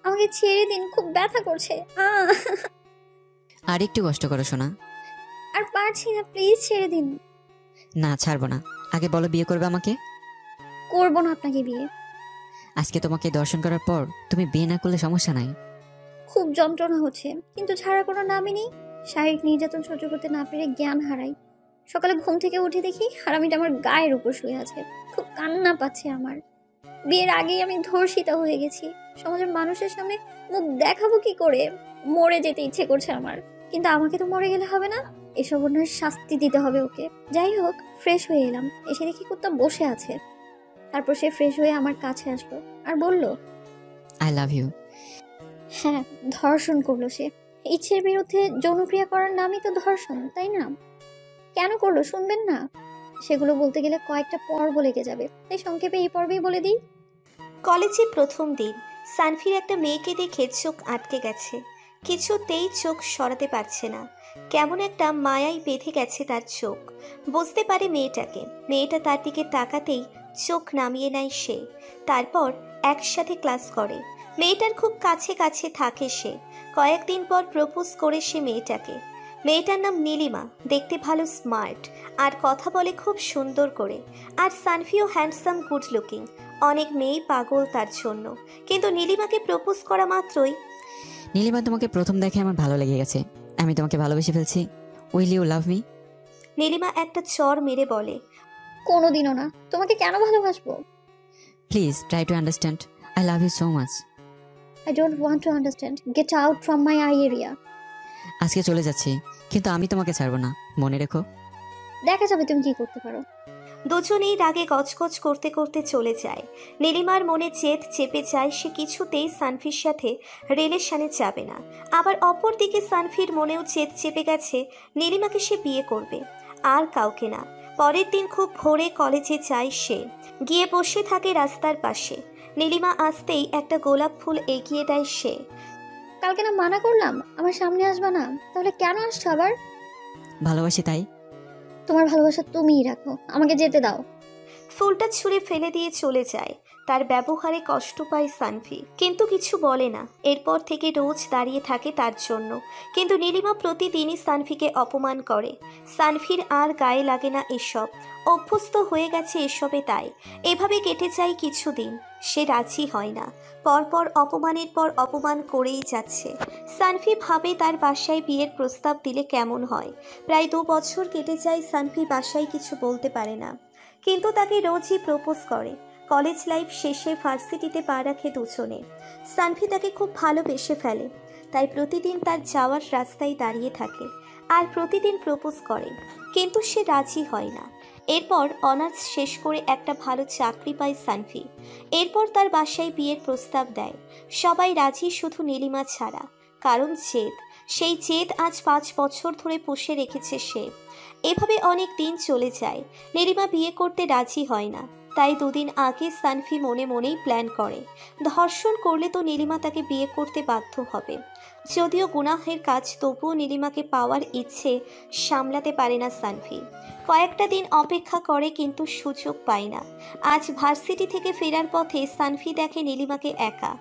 আমাকে ছেড়ে দিন, খুব ব্যথা করছে। আর একটু কষ্ট করো সোনা। আর পারছি না, প্লিজ ছেড়ে দিন। না ছাড়বো না। আগে বলো বিয়ে করবে আমাকে? করবো না আপনাকে বিয়ে। আজকে তোমাকে দর্শন করার পর তুমি বিয়ে না করলে সমস্যা নাই। খুব যন্ত্রণা হচ্ছে, কিন্তু ছাড়ার কোনো নামই নেই। শারীরিক নির্যাতন সহ্য করতে না পেরে জ্ঞান হারাই। সকালে ঘুম থেকে উঠে দেখি হারামিটা আমার গায়ের উপর শুয়ে আছে। খুব কান্না পাচ্ছে আমার। বিয়ের আগেই আমি ধর্ষিতা হয়ে গেছি। সমাজের মানুষের সামনে মুখ দেখাবো কি করে? মরে যেতে ইচ্ছে করছে আমার, কিন্তু আমাকে তো মরে গেলে হবে না। এসব অন্যায় শাস্তি দিতে হবে ওকে। যাই হোক, ফ্রেশ হয়ে এলাম। এসে দেখি কুত্তা বসে আছে। তারপর সে ফ্রেশ হয়ে আমার কাছে আসলো আর বলল, আই লাভ ইউ। হ্যাঁ, ধর্ষণ করলো সে। ইচ্ছের বিরুদ্ধে যৌনক্রিয়া করার নামই তো ধর্ষণ, তাই না? কেন করলো শুনবেন না? সেগুলো বলতে গেলে কয়েকটা পর্ব লেগে যাবে, তাই সংক্ষেপে এই পর্বেই বলে দিই। কলেজে প্রথম দিন সানফির একটা মেয়েকে দেখে চোখ আটকে গেছে। কিছুতেই চোখ সরাতে পারছে না। কেমন একটা মায়ায় বেঁধে গেছে তার চোখ। বুঝতে পারে মেয়েটাকে। মেয়েটা তার দিকে তাকাতেই চোখ নামিয়ে নেয় সে। তারপর একসাথে ক্লাস করে। মেয়েটার খুব কাছে কাছে থাকে সে। কয়েকদিন পর প্রপোজ করে সে মেয়েটাকে। মেয়েটার নাম নীলিমা। দেখতে ভালো, স্মার্ট, আর কথা বলে খুব সুন্দর করে। আর সানফিও হ্যান্ডসাম, গুড লুকিং। অনেক মেয়ে পাগল তার জন্য। কিন্তু নীলিমাকে প্রপোজ করা মাত্রই, নীলিমা, তোমাকে প্রথম দেখে আমার ভালো লেগে গেছে। আমি তোমাকে ভালোবেসে ফেলছি। Will you love me? Nilima একটা চর মেরে বলে, কোনোদিনও না। তোমাকে কেন ভালোবাসবো? Please try to understand. I love you so much. I don't want to understand. Get out from my eye area. আজকে চলে যাচ্ছি, কিন্তু আমি তোমাকে ছাড়বো না, মনে রেখো। দেখা যাবে তুমি কি করতে পারো। দুজনেই রাগে গজগজ করতে করতে চলে যায়। নীলিমার মনে জেদ চেপে যায়, সে কিছুতেই সানফির সাথে রিলেশনে যাবে না। আবার অপরদিকে সানফির মনেও জেদ চেপে গেছে, নীলিমাকে সে বিয়ে করবে, আর কাউকে না। পরের দিন খুব ভোরে কলেজে যায় সে। গিয়ে বসে থাকে রাস্তার পাশে। নীলিমা আসতেই একটা গোলাপ ফুল এগিয়ে দেয় সে। কালকে না মানা করলাম আমার সামনে আসবা না, তাহলে কেন আসছো আবার? ভালোবাসি তাই। তোমার ভালোবাসা তুমিই রাখো, আমাকে যেতে দাও। ফুলটা ছুঁড়ে ফেলে দিয়ে চলে যায়। তার ব্যবহারে কষ্ট পায় সানফি, কিন্তু কিছু বলে না। এরপর থেকে রোজ দাঁড়িয়ে থাকে তার জন্য। কিন্তু নীলিমা প্রতিদিনই সানফিকে অপমান করে। সানফির আর গায়ে লাগে না এসব। অভ্যস্ত হয়ে গেছে এসবে, তাই এভাবে কেটে যায় কিছুদিন। সে রাজি হয় না। পরপর অপমানের পর অপমান করেই যাচ্ছে। সানফি ভাবে তার বাসায় বিয়ের প্রস্তাব দিলে কেমন হয়। প্রায় 2 বছর কেটে যায়, সানফি বাসায় কিছু বলতে পারে না। কিন্তু তাকে রোজই প্রপোজ করে। কলেজ লাইফ শেষে ভার্সিটিতে পা রাখে দুজনে। সানফি তাকে খুব ভালোবেসে ফেলে, তাই প্রতিদিন তার যাওয়ার রাস্তায় দাঁড়িয়ে থাকে আর প্রতিদিন প্রপোজ করে। কিন্তু সে রাজি হয় না। এরপর অনার্স শেষ করে একটা ভালো চাকরি পায় সানফি। এরপর তার বাসায় বিয়ের প্রস্তাব দেয়। সবাই রাজি, শুধু নীলিমা ছাড়া। কারণ জেদ। সেই জেদ আজ 5 বছর ধরে পুষে রেখেছে সে। এভাবে অনেক দিন চলে যায়। নীলিমা বিয়ে করতে রাজি হয় না। তাই 2 দিন আগে সানফি মনে মনেই প্ল্যান করে, ধর্ষণ করলে তো নীলিমা তাকে বিয়ে করতে বাধ্য হবে। যদিও গুনাহের কাজ, তবুও নীলিমাকে পাওয়ার ইচ্ছে সামলাতে পারে না সানফি। কয়েকটা দিন অপেক্ষা করে, কিন্তু সুযোগ পায় না। আজ ভার্সিটি থেকে ফেরার পথে সানফি দেখে নীলিমাকে একা।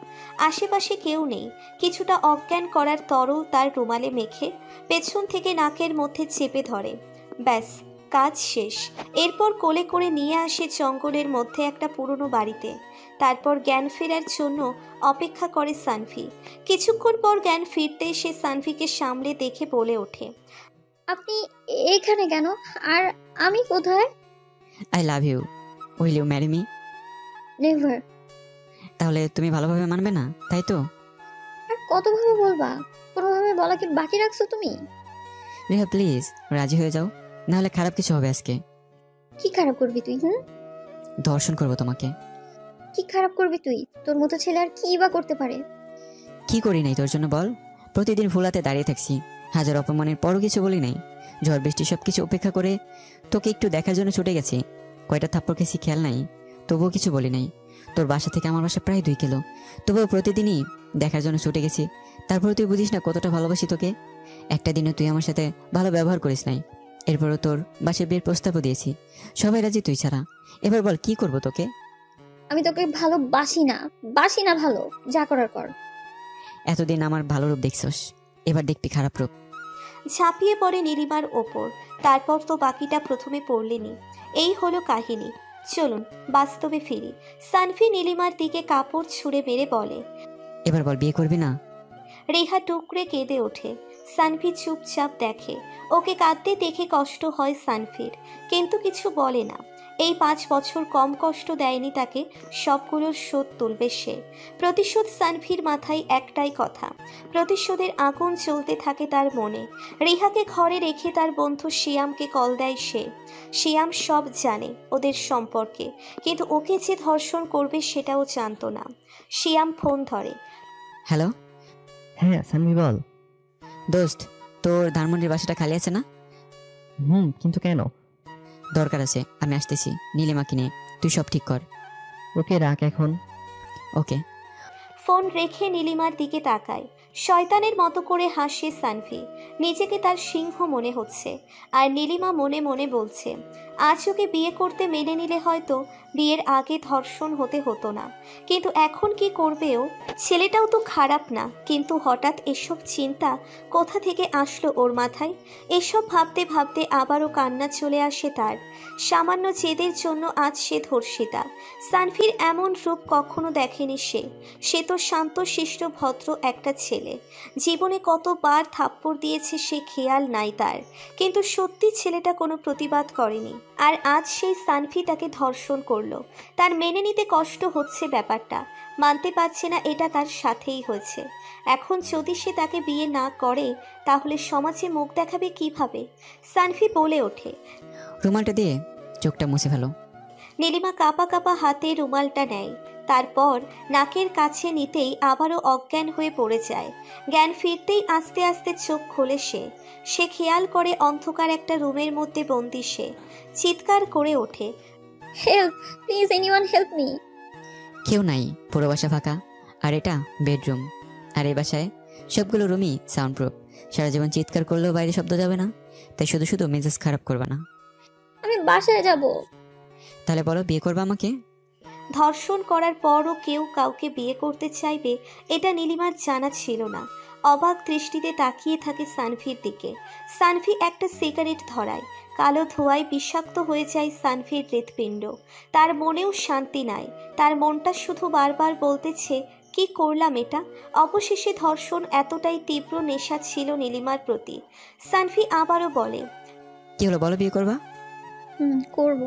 আশেপাশে কেউ নেই। কিছুটা অজ্ঞান করার তরল তার রুমালে মেখে পেছন থেকে নাকের মধ্যে চেপে ধরে। ব্যাস, কাজ শেষ। এরপর কোলে করে নিয়ে আসে জঙ্গলের মধ্যে একটা পুরনো বাড়িতে। তারপর জ্ঞান ফেরার জন্য অপেক্ষা করে সানফি। কিছুক্ষণ পর জ্ঞান ফিরতে সে সানফিকে সামলে দেখে বলে ওঠে, আপনি এখানে কেন? আর আমি কোথায়? I love you. Will you marry me? Never. তাহলে তুমি ভালোভাবে মানবে না, তাই তো? আর কতভাবে বলবা? কোনোভাবে বলা কি বাকি রাখছো তুমি? রিহা প্লিজ রাজি হয়ে যাও, নাহলে খারাপ কিছু হবে আজকে। কি খারাপ করবি তুই? ধর্ষণ করবো তোমাকে। কি খারাপ করবি তুই? তোর মতো ছেলে আর কি বা করতে পারে? কি করি নাই তোর জন্য বল? প্রতিদিন ফুলাতে দাঁড়িয়ে থাকছি, হাজার অপমানের পরও কিছু বলি নাই। ঝড় বৃষ্টি সব কিছু উপেক্ষা করে তোকে একটু দেখার জন্য ছুটে গেছি। কয়টা থাপ্পড় খেয়েছি খেয়াল নাই, তবুও কিছু বলি নাই। তোর বাসা থেকে আমার বাসা প্রায় 2 কিলো, তবুও প্রতিদিনই দেখার জন্য ছুটে গেছি। তারপরে তুই বুঝিস না কতটা ভালোবাসি তোকে। একটা দিনও তুই আমার সাথে ভালো ব্যবহার করিস নাই। এরপরও তোর বাসায় বিয়ের প্রস্তাবও দিয়েছি, সবাই রাজি তুই ছাড়া। এবার বল কি করবো তোকে? আমি তোকে ভালোবাসি না, বাসি না ভালো। যা করার কর। এতদিন আমার ভালো রূপ দেখছস, এবার দেখবি খারাপ রূপ। ঝাঁপিয়ে পড়ে নীলিমার ওপর। তারপর তো বাকিটা প্রথমে পড়লেনি। এই হলো কাহিনী। চলুন বাস্তবে ফিরি। সানভি নীলিমার দিকে কাপড় ছুঁড়ে মেরে বলে। এবার বল, বিয়ে করবি না? রেহা টুকরে কেঁদে ওঠে। সানভি চুপচাপ দেখে। ওকে কাঁদতে দেখে কষ্ট হয় সানভির, কিন্তু কিছু বলে না। এই 5 বছর কম কষ্ট দেয়নি তাকে, সবগুলোর শোধ তুলবে সে। প্রতিশোধ। সানভির মাথায় একটাই কথা, প্রতিশোধের আগুন চলতে থাকে তার মনে। রিহাকে ঘরে রেখে তার বন্ধু শিয়ামকে কল দেয় সে। শিয়াম সব জানে ওদের সম্পর্কে, কিন্তু ওকে যে ধর্ষণ করবে সেটাও জানতো না। শিয়াম ফোন ধরে। হ্যালো। হ্যাঁ সানভি বল। দোস্ত, তোর ধানমন্ডির বাসাটা খালি আছে না? কিন্তু কেন? দরকার আছে, আমি আসতেছি নীলিমাকে নিয়ে, তুই সব ঠিক কর। ওকে রাখ এখন। ওকে। ফোন রেখে নীলিমার দিকে তাকায়। শয়তানের মতো করে হাসে সানভি। নিজেকে তার সিংহ মনে হচ্ছে। আর নীলিমা মনে মনে বলছে, আজ ওকে বিয়ে করতে মেনে নিলে হয়তো বিয়ের আগে ধর্ষণ হতে হতো না। কিন্তু এখন কি করবে ও? ছেলেটাও তো খারাপ না, কিন্তু হঠাৎ এসব চিন্তা কোথা থেকে আসলো ওর মাথায়? এসব ভাবতে ভাবতে আবারও কান্না চলে আসে তার। সামান্য জেদের জন্য আজ সে ধর্ষিতা। সানভির এমন রূপ কখনো দেখেনি সে। সে তো শান্ত শিষ্ট ভদ্র একটা ছেলে। জীবনে কতবার থাপ্পড় দিয়েছে সে খেয়াল নাই তার, কিন্তু সত্যি ছেলেটা কোনো প্রতিবাদ করেনি। আর আজ সেই সানভি তাকে ধর্ষণ করলো। তার মেনে নিতে কষ্ট হচ্ছে ব্যাপারটা, মানতে পারছে না এটা তার সাথেই হয়েছে। এখন যদি সে তাকে বিয়ে না করে তাহলে সমাজে মুখ দেখাবে কিভাবে? সানভি বলে ওঠে। রুমালটা দিয়ে চোখটা মুছে ফেলো। নীলিমা কাঁপা কাঁপা হাতে রুমালটা নেয়। তারপর নাকের কাছে নিতেই আবারও অজ্ঞান হয়ে পড়ে যায়। জ্ঞান ফিরতেই আস্তে আস্তে চোখ খোলে সে। সে খেয়াল করে অন্ধকার একটা রুমের মধ্যে বন্দি সে। চিৎকার করে ওঠে, help, please anyone help me. কেউ নাই, পুরো বাসা ফাঁকা। আর এটা বেডরুম। আর এই বাসায় সবগুলো রুমই সাউন্ড প্রুফ। সারা জীবন চিৎকার করলেও বাইরে শব্দ যাবে না, তাই শুধু শুধু মেজাজ খারাপ করবে না। আমি বাসায় যাব। তাহলে বলো, বিয়ে করবে আমাকে? ধর্ষণ করার পরও কেউ কাউকে বিয়ে করতে চাইবে এটা নীলিমার জানা ছিল না। অবাক দৃষ্টিতে তাকিয়ে থাকে সানভির দিকে। সানভি একটা সিগারেট ধরায়। কালো ধোঁয়ায় বিষাক্ত হয়ে যায় সানভির হৃৎপিণ্ড। তার মনেও শান্তি নাই। তার মনটা শুধু বারবার বলতেছে, কি করলাম এটা? অবশেষে ধর্ষণ এতটাই তীব্র নেশা ছিল নীলিমার প্রতি। সানভি আবারও বলে, কি হলো, বলো, বিয়ে করবা? করব।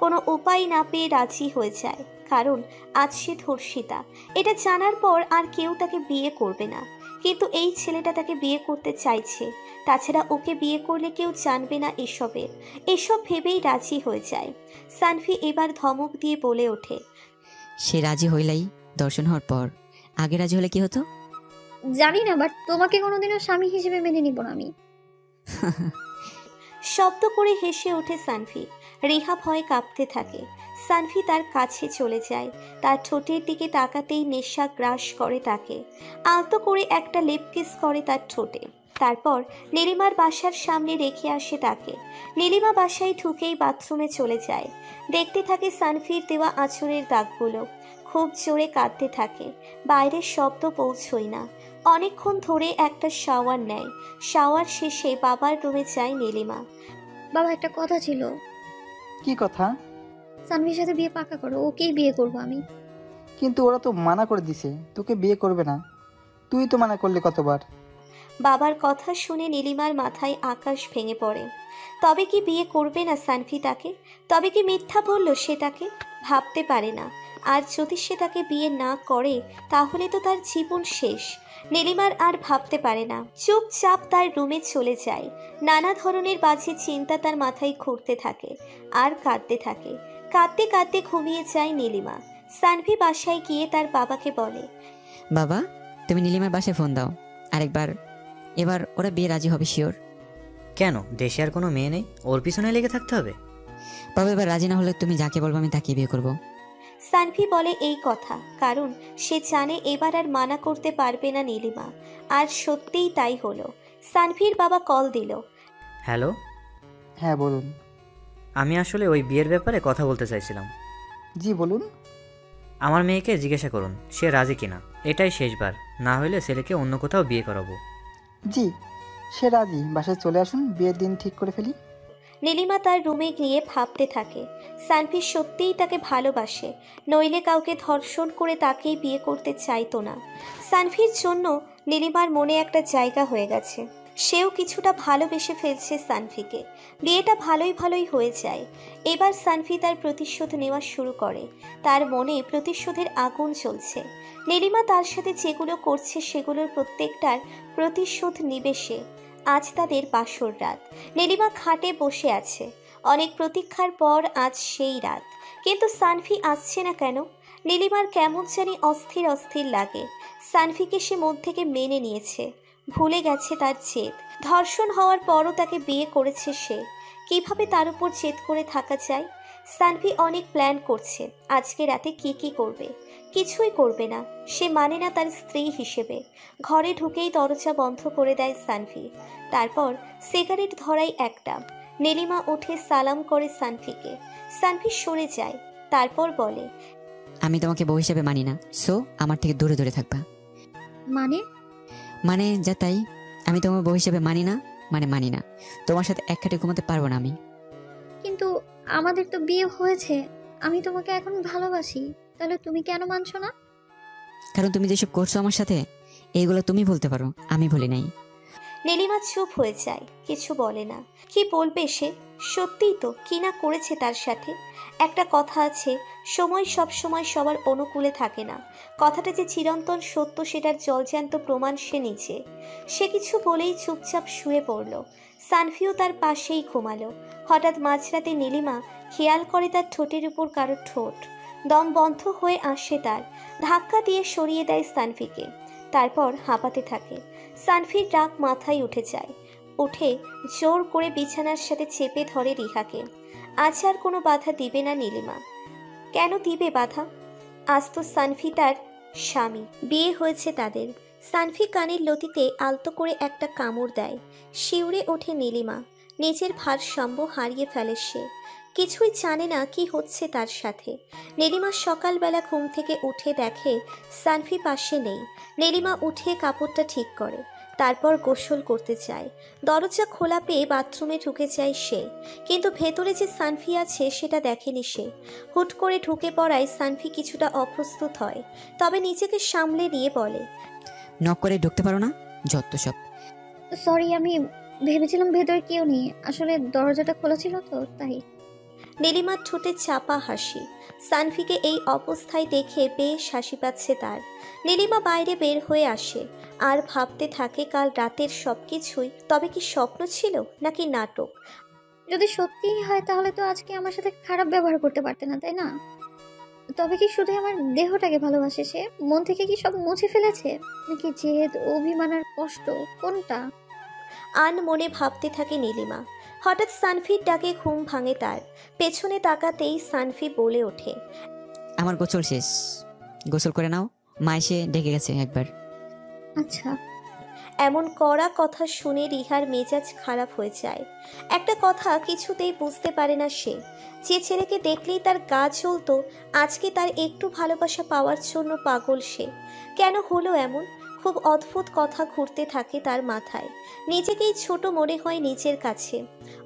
কোনো উপায় না পেয়ে রাজি হয়ে যায়, কারণ আজ সে ধর্ষিতা। এটা জানার পর আর কেউ তাকে বিয়ে করবে না, কিন্তু এই ছেলেটা তাকে বিয়ে করতে চাইছে। তাছাড়া ওকে বিয়ে করলে কেউ জানবে না এসব ভেবেই রাজি হয়ে যায়। সানভি এবার ধমক দিয়ে বলে ওঠে, সে রাজি হইলাই দর্শন হওয়ার পর। আগে রাজি হলে কি হতো? জানি না, বাট তোমাকে কোনোদিনও স্বামী হিসেবে মেনে নিব না আমি। শব্দ করে হেসে ওঠে সানভি। রেহা ভয়ে কাঁপতে থাকে। সানভি তার কাছে চলে যায়। তার ঠোঁটের দিকে তাকাতেই নেশা গ্রাস করে তাকে। আলতো করে একটা লিপ কিস করে তার ঠোঁটে। তারপর নীলিমার বাসার সামনে রেখে আসে তাকে। নীলিমা বাসায় ঢুকেই বাথরুমে চলে যায়। দেখতে থাকে সানভির দেওয়া আঁচড়ের দাগগুলো। খুব জোরে কাঁদতে থাকে। বাইরের শব্দ পৌঁছয় না। অনেকক্ষণ ধরে একটা শাওয়ার নেয়। শাওয়ার শেষে বাবার রুমে যায় নীলিমা। বাবা, একটা কথা ছিল। কি কথা? সানভির সাথে বিয়ে পাকা করো, ওকেই বিয়ে করব আমি। কিন্তু ওরা তো মানা করে দিছে, তোকে বিয়ে করবে না। তুই তো মানা করলে কতবার। বাবার কথা শুনে নীলিমার মাথায় আকাশ ভেঙে পড়ে। তবে কি বিয়ে করবে না সানভি তাকে? তবে কি মিথ্যা বলল সে তাকে? ভাবতে পারে না। আর যদি সে তাকে বিয়ে না করে তাহলে তো তার জীবন শেষ। নীলিমার আর ভাবতে পারে না। চুপচাপ তার রুমে চলে যায়। নানা ধরনের বাজে চিন্তা তার মাথায় ঘুরতে থাকে আর কাঁদতে থাকে। কাঁদতে কাঁদতে ঘুমিয়ে যায় নীলিমা। সানভি বাসায় গিয়ে তার বাবাকে বলে, বাবা, তুমি নীলিমার বাসায় ফোন দাও আরেকবার। এবার ওরা বিয়ে রাজি হবে শিওর। কেন, দেশে আর কোনো মেয়ে নেই? ওর পিছনে লেগে থাকতে হবে? বাবা, এবার রাজি না হলে তুমি যাকে বলবো আমি তাকে বিয়ে করব। সানভি বলে এই কথা কারণ সে জানে এবার আর মানা করতে পারবে না নীলিমা। আর সত্যিই তাই হলো। সানভির বাবা কল দিল। হ্যালো, হ্যাঁ বলুন। আমি আসলে ওই বিয়ের ব্যাপারে কথা বলতে চাইছিলাম। জি বলুন। আমার মেয়েকে জিজ্ঞাসা করুন সে রাজি কিনা। এটাই শেষবার, না হলে ছেলেকে অন্য কোথাও বিয়ে করাবো। জি, সে রাজি, বাসায় চলে আসুন, বিয়ের দিন ঠিক করে ফেলি। নীলিমা তার রুমে গিয়ে ভাবতে থাকে সানভি সত্যিই তাকে ভালোবাসে, নইলে কাউকে ধর্ষণ করে তাকেই বিয়ে করতে চাইতো না। সানভির জন্য নীলিমার মনে একটা জায়গা হয়ে গেছে, সেও কিছুটা ভালোবেসে ফেলছে সানভিকে। বিয়েটা ভালোই হয়ে যায়। এবার সানভি তার প্রতিশোধ নেওয়া শুরু করে, তার মনে প্রতিশোধের আগুন জ্বলছে। নীলিমা তার সাথে যেগুলো করছে সেগুলোর প্রত্যেকটার প্রতিশোধ নিবে সে। আজ তাদের বাসর রাত। নীলিমা খাটে বসে আছে, অনেক প্রতীক্ষার পর আজ সেই রাত। কিন্তু সানভি আসছে না কেন? নীলিমার কেমন জানি অস্থির অস্থির লাগে। সানভিকে সে মন থেকে মেনে নিয়েছে, ভুলে গেছে তার জেদ। ধর্ষণ হওয়ার পরও তাকে বিয়ে করেছে সে। কিভাবে তার উপর জেদ করে থাকা যায়? সানভি অনেক প্ল্যান করছে আজকে রাতে কি করবে। কিছুই করবে না, সে মানে না তার স্ত্রী হিসেবে। ঘরে ঢুকেই দরজা বন্ধ করে দেয় সানভি, তারপর সিগারেট ধরাই একটা। নীলিমা উঠে সালাম করে সানভিকে। সানভি সরে যায়, তারপর বলে, আমি তোমাকে বউ হিসেবে মানি না, সো আমার থেকে দূরে দূরে থাকবা। মানে? মানে যা তাই, আমি তোমার বউ হিসেবে মানি না, মানে মানি না। তোমার সাথে এক খাটে ঘুমাতে পারবো না আমি। কিন্তু আমাদের তো বিয়ে হয়েছে, আমি তোমাকে এখন ভালোবাসি, তাহলে তুমি কেন মানছো না? কারণ তুমি যেসব করছো আমার সাথে, এইগুলো তুমি বলতে পারো, আমি বলি নাই। নীলিমা চুপ হয়ে যায়, কিছু বলে না। কি বলবে সে? সত্যিই তো কি না করেছে তার সাথে। একটা কথা আছে, সময় সব সময় সবার অনুকূলে থাকে না। কথাটা যে চিরন্তন সত্য সেটার জলজ্যান্ত প্রমাণ সে নিচে। সে কিছু বলেই চুপচাপ শুয়ে পড়ল। সানভিও তার পাশেই ঘুমালো। হঠাৎ মাঝরাতে নীলিমা খেয়াল করে তার ঠোঁটের উপর কারো ঠোঁট। দম বন্ধ হয়ে আসে তার, ধাক্কা দিয়ে সরিয়ে দেয় সানভিকে, তারপর হাঁপাতে থাকে। সানভির রাগ মাথায় উঠে যায়, উঠে জোর করে বিছানার সাথে চেপে ধরে রিহাকে। আজ আর কোনো বাধা দিবে না নীলিমা। কেন দিবে বাধা? আজ তো সানভি তার স্বামী, বিয়ে হয়েছে তাদের। সানভি কানের লতিতে আলতো করে একটা কামড় দেয়। শিউরে ওঠে নীলিমা, নিজের ভারসাম্য হারিয়ে ফেলে সে। কিছুই জানে না কি হচ্ছে তার সাথে। নীলিমা সকালবেলা ঘুম থেকে উঠে দেখে সানভি পাশে নেই। নীলিমা উঠে কাপড়টা ঠিক করে, তারপর গোসল করতে চায়। দরজা খোলা পেয়ে বাথরুমে ঢুকে যায় সে, কিন্তু ভেতরে যে সানভি আছে সেটা দেখেনি সে। হুট করে ঢুকে পড়ায় সানভি কিছুটা অপ্রস্তুত হয়, তবে নিজেকে সামলে নিয়ে বলে, নক করে ঢুকতে পারো না, যত সব। সরি, আমি ভেবেছিলাম ভেতরে কেউ নেই, আসলে দরজাটা খোলা ছিল তো তাই। নীলিমার ঠোঁটে চাপা হাসি। সানভিকে এই অবস্থায় দেখে বেশ হাসি পাচ্ছে তার। নীলিমা বাইরে বের হয়ে আসে আর ভাবতে থাকে কাল রাতের সবকিছুই তবে কি স্বপ্ন ছিল নাকি নাটক। যদি সত্যিই হয় তাহলে তো আজকে আমার সাথে খারাপ ব্যবহার করতে পারতে না, তাই না? তবে কি শুধু আমার দেহটাকে ভালোবাসে সে? মন থেকে কি সব মুছে ফেলেছে, নাকি জেদ, অভিমান আর কষ্ট, কোনটা? আন মনে ভাবতে থাকে নীলিমা। হঠাৎ সানভির ডাকে ঘুম ভাঙে তার। পেছনে তাকাতেই সানভি বলে ওঠে, আমার গোসল শেষ, গোসল করে নাও, মা এসে ডেকে গেছে একবার। আচ্ছা। এমন কড়া কথা শুনে রিহার মেজাজ খারাপ হয়ে যায়। একটা কথা কিছুতেই বুঝতে পারে না সে, যে ছেলেকে দেখলেই তার গা জ্বলতো আজকে তার একটু ভালোবাসা পাওয়ার জন্য পাগল সে। কেন হলো এমন? খুব অদ্ভুত কথা ঘুরতে থাকে তার মাথায়। নিজেকেই ছোট মনে হয় নিজের কাছে।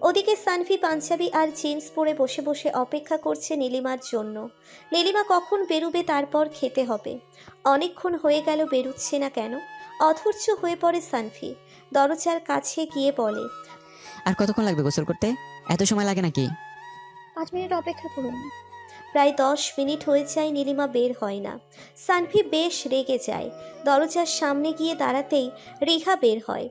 ওদিকে সানভি পাঞ্জাবি আর জিন্স পরে বসে বসে অপেক্ষা করছে নীলিমার জন্য। নীলিমা কখন বেরুবে, তারপর খেতে হবে। অনেকক্ষণ হয়ে গেল বেরুচ্ছে না কেন? অধৈর্য হয়ে পড়ে সানভি, দরজার কাছে গিয়ে বলে, আর কতক্ষণ লাগবে গোসল করতে? এত সময় লাগে নাকি? 5 মিনিট অপেক্ষা করুন। প্রায় 10 মিনিট হয়ে যায়, নীলিমা বের হয় না। সানভি বেশ রেগে যায়। দরজার সামনে গিয়ে দাঁড়াতেই রিহা বের হয়।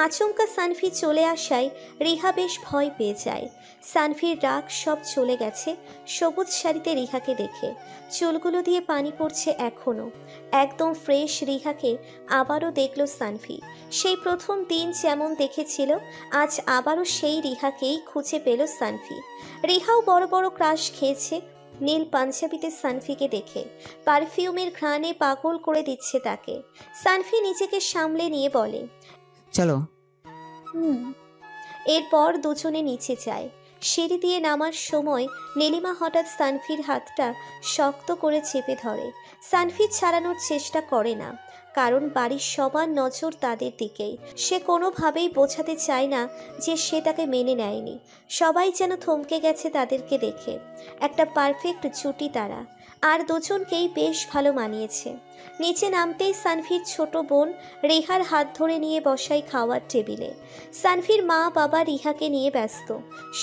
আচমকা সানভি চলে আসায় রিহা বেশ ভয় পেয়ে যায়। সানভির রাগ সব চলে গেছে সবুজ শাড়িতে রিহাকে দেখে। চুলগুলো দিয়ে পানি পড়ছে এখনও, একদম ফ্রেশ রিহাকে আবারও দেখল সানভি। সেই প্রথম দিন যেমন দেখেছিল আজ আবারও সেই রিহাকেই খুঁজে পেল সানভি। রিহাও বড় বড় ক্রাশ খেয়েছে নীল পাঞ্জাবিতে সানভিকে দেখে। পারফিউমের ঘ্রাণে পাগল করে দিচ্ছে তাকে। সানভি নিজেকে সামলে নিয়ে বলে, চলো। এরপর দুজনে নিচে যায়। সিঁড়ি দিয়ে নামার সময় নীলিমা হঠাৎ সানফির হাতটা শক্ত করে চেপে ধরে। সানফি ছাড়ানোর চেষ্টা করে না, কারণ বাড়ির সবার নজর তাদের দিকেই। সে কোনোভাবেই বোঝাতে চায় না যে সে তাকে মেনে নেয়নি। সবাই যেন থমকে গেছে তাদেরকে দেখে। একটা পারফেক্ট জুটি তারা, আর দুজনকেই বেশ ভালো মানিয়েছে। নিচে নামতেই সানফির ছোট বোন রিহার হাত ধরে নিয়ে বসায় খাওয়ার টেবিলে। সানফির মা বাবা রিহাকে নিয়ে ব্যস্ত।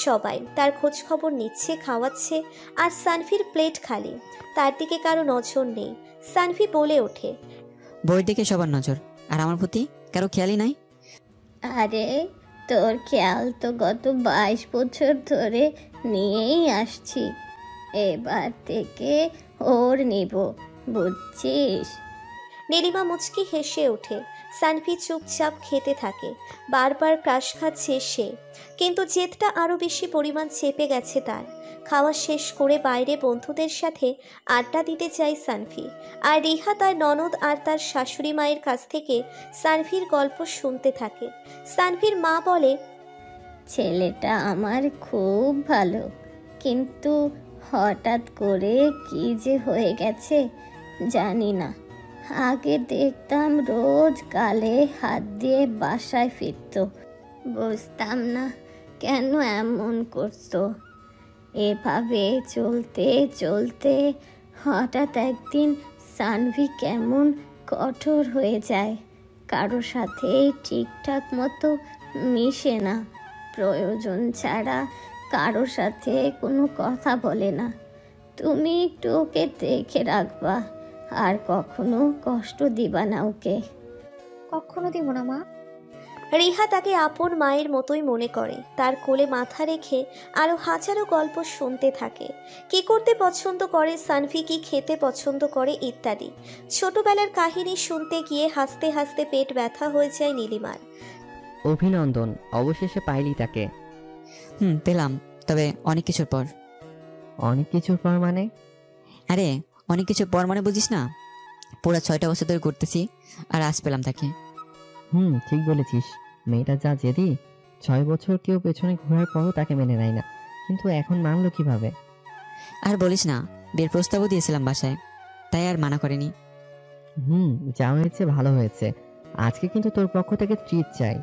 সবাই তার খোঁজ খবর নিচ্ছে, খাওয়াচ্ছে, আর সানফির প্লেট খালি, তার দিকে কারো নজর নেই। সানফি বলে ওঠে, বইয়ের দিকে সবার নজর, আর আমার প্রতি কারো খেয়ালই নাই। আরে তোর খেয়াল তো গত 22 বছর ধরে নিয়েই আসছি, এবার থেকে ওর নিব, বুঝছিস? নীলিমা মুচকি হেসে ওঠে। সানফি চুপচাপ খেতে থাকে। বারবার ক্রাশ খাচ্ছে সে, কিন্তু জেদটা আরও বেশি পরিমাণ চেপে গেছে তার। খাওয়া শেষ করে বাইরে বন্ধুদের সাথে আড্ডা দিতে চায় সানফি। আর রিহা তার ননদ আর তার শাশুড়ি মায়ের কাছ থেকে সানফির গল্প শুনতে থাকে। সানফির মা বলে, ছেলেটা আমার খুব ভালো, কিন্তু হঠাৎ করে কি যে হয়ে গেছে জানি না। আগে দেখতাম রোজ গালে হাত দিয়ে বাসায় ফিরতো, বুঝতাম না কেন এমন করতো। এভাবে চলতে চলতে হঠাৎ একদিন সানভি কেমন কঠোর হয়ে যায়, কারো সাথে ঠিকঠাক মতো মিশে না, প্রয়োজন ছাড়া কারো সাথে কোনো কথা বলে না। তুমি একটু ওকে দেখে রাখবা, আর কখনো কষ্ট দিবা না ওকে। কখনো দিব না মা। রিহা তাকে আপন মায়ের মতোই মনে করে। তার কোলে মাথা রেখে আরও হাজারো গল্প শুনতে থাকে। কি করতে পছন্দ করে সানফি, কি খেতে পছন্দ করে ইত্যাদি। ছোটবেলার কাহিনী শুনতে গিয়ে হাসতে হাসতে পেট ব্যথা হয়ে যায় নীলিমার। অভিনন্দন, অবশেষে পাইলি তাকে। পেলাম, তবে অনেক কিছুর পর। অনেক কিছুর পর মানে? আরে অনেক কিছুর পর মানে বুঝিস না? পুরো 6টা বছর ধরে ঘুরতেছি, আর আজ পেলাম তাকে। ঠিক বলেছিস। মেয়েটা যা জেদি, 6 বছর কেউ পেছনে ঘোরার পরও তাকে মেনে নেয় না, কিন্তু এখন মানলো কিভাবে? আর বলিস না, বিয়ের প্রস্তাবও দিয়েছিলাম বাসায়, তাই আর মানা করেনি। যা হয়েছে ভালো হয়েছে। আজকে কিন্তু তোর পক্ষ থেকে ট্রিট চাই।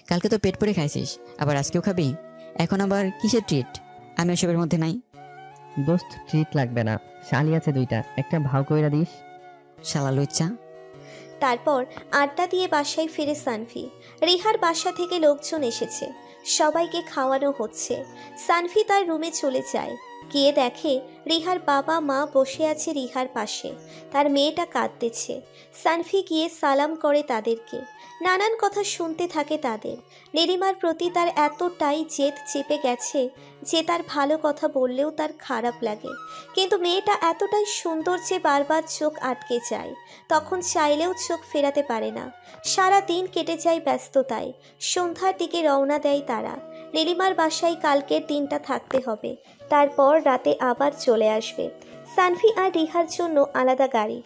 কালকে তো পেট পুড়ে খাইছিস, আবার আজকেও খাবি? এখন আবার কিসের ট্রিট? আমি ওসবের মধ্যে নাই। দোস্ত, ট্রিট লাগবে না, শালি আছে 2টা, একটা ভাও কইরা দিস। শালা লুচ্চা। তারপর আড্ডা দিয়ে বাসায় ফিরে সানফি। রিহার বাসা থেকে লোকজন এসেছে, সবাইকে খাওয়ানো হচ্ছে। সানফি তার রুমে চলে যায়। গিয়ে দেখে রিহার বাবা মা বসে আছে রিহার পাশে, তার মেয়েটা কাঁদতেছে। সানফি গিয়ে সালাম করে তাদেরকে, নানান কথা শুনতে থাকে তাদের। নীলিমার প্রতি তার এতটাই জেদ চেপে গেছে যে তার ভালো কথা বললেও তার খারাপ লাগে, কিন্তু মেয়েটা এতটাই সুন্দর যে বারবার চোখ আটকে যায়, তখন চাইলেও চোখ ফেরাতে পারে না। সারা দিন কেটে যায় ব্যস্ততায়। সন্ধ্যার দিকে রওনা দেয় তারা। নীলিমার বাসায় কালকের দিনটা থাকতে হবে, তারপর রাতে আবার চলে আসবে। সানফি আর রিহার জন্য আলাদা গাড়ি।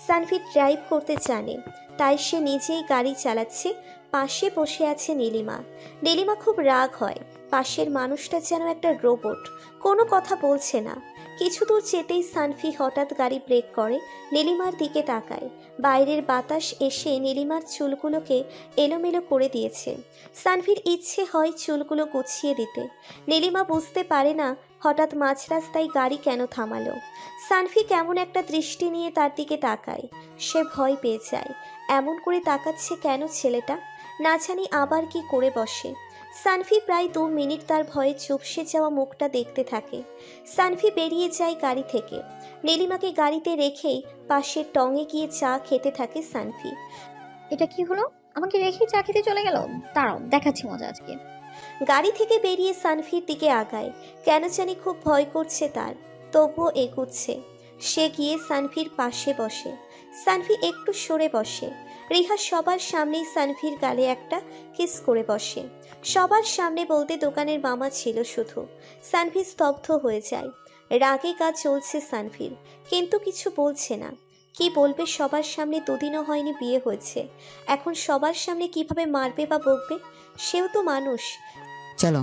সানফি ড্রাইভ করতে জানে, তাই সে নিজেই গাড়ি চালাচ্ছে। পাশে বসে আছে নীলিমা। নীলিমা খুব রাগ হয়। পাশের মানুষটা যেন একটা রোবট, কোনো কথা বলছে না। কিছু দূর যেতেই সানফি হঠাৎ গাড়ি ব্রেক করে, নীলিমার দিকে তাকায়। বাইরের বাতাস এসে নীলিমার চুলগুলোকে এলোমেলো করে দিয়েছে। সানফির ইচ্ছে হয় চুলগুলো গুছিয়ে দিতে। নীলিমা বুঝতে পারে না হঠাৎ মাঝ রাস্তায় গাড়ি কেন থামালো। সানফি কেমন একটা দৃষ্টি নিয়ে তার দিকে তাকায়। সে ভয় পেয়ে যায়। এমন করে তাকাচ্ছে কেন ছেলেটা? না জানি আবার কি করে বসে। সানফি প্রায় 2 মিনিট তার ভয়ে চুপসে যাওয়া মুখটা দেখতে থাকে। সানফি বেরিয়ে যায় গাড়ি থেকে। নীলিমাকে গাড়িতে রেখেই পাশের টঙে গিয়ে চা খেতে থাকে সানফি। এটা কি হলো? আমাকে রেখে চা খেতে চলে গেল। দাঁড়াও, দেখাচ্ছি মজা আজকে। গাড়ি থেকে বেরিয়ে সানফির দিকে আগায়। কেন জানি খুব ভয় করছে তার, তবুও এগুচ্ছে। সে গিয়ে সানফির পাশে বসে। সানফি একটু সরে বসে। রিহা সবার সামনেই সানফির গালে একটা কিস করে বসে। সবার সামনে বলতে দোকানের মামা ছিল শুধু। সানফি স্তব্ধ হয়ে যায়। রাগে কাজ চলছে সানফির, কিন্তু কিছু বলছে না। কি বলবে? সবার সামনে 2 দিনও হয়নি বিয়ে হয়েছে, এখন সবার সামনে কিভাবে মারবে বা বকবে? সেও তো মানুষ। চলো।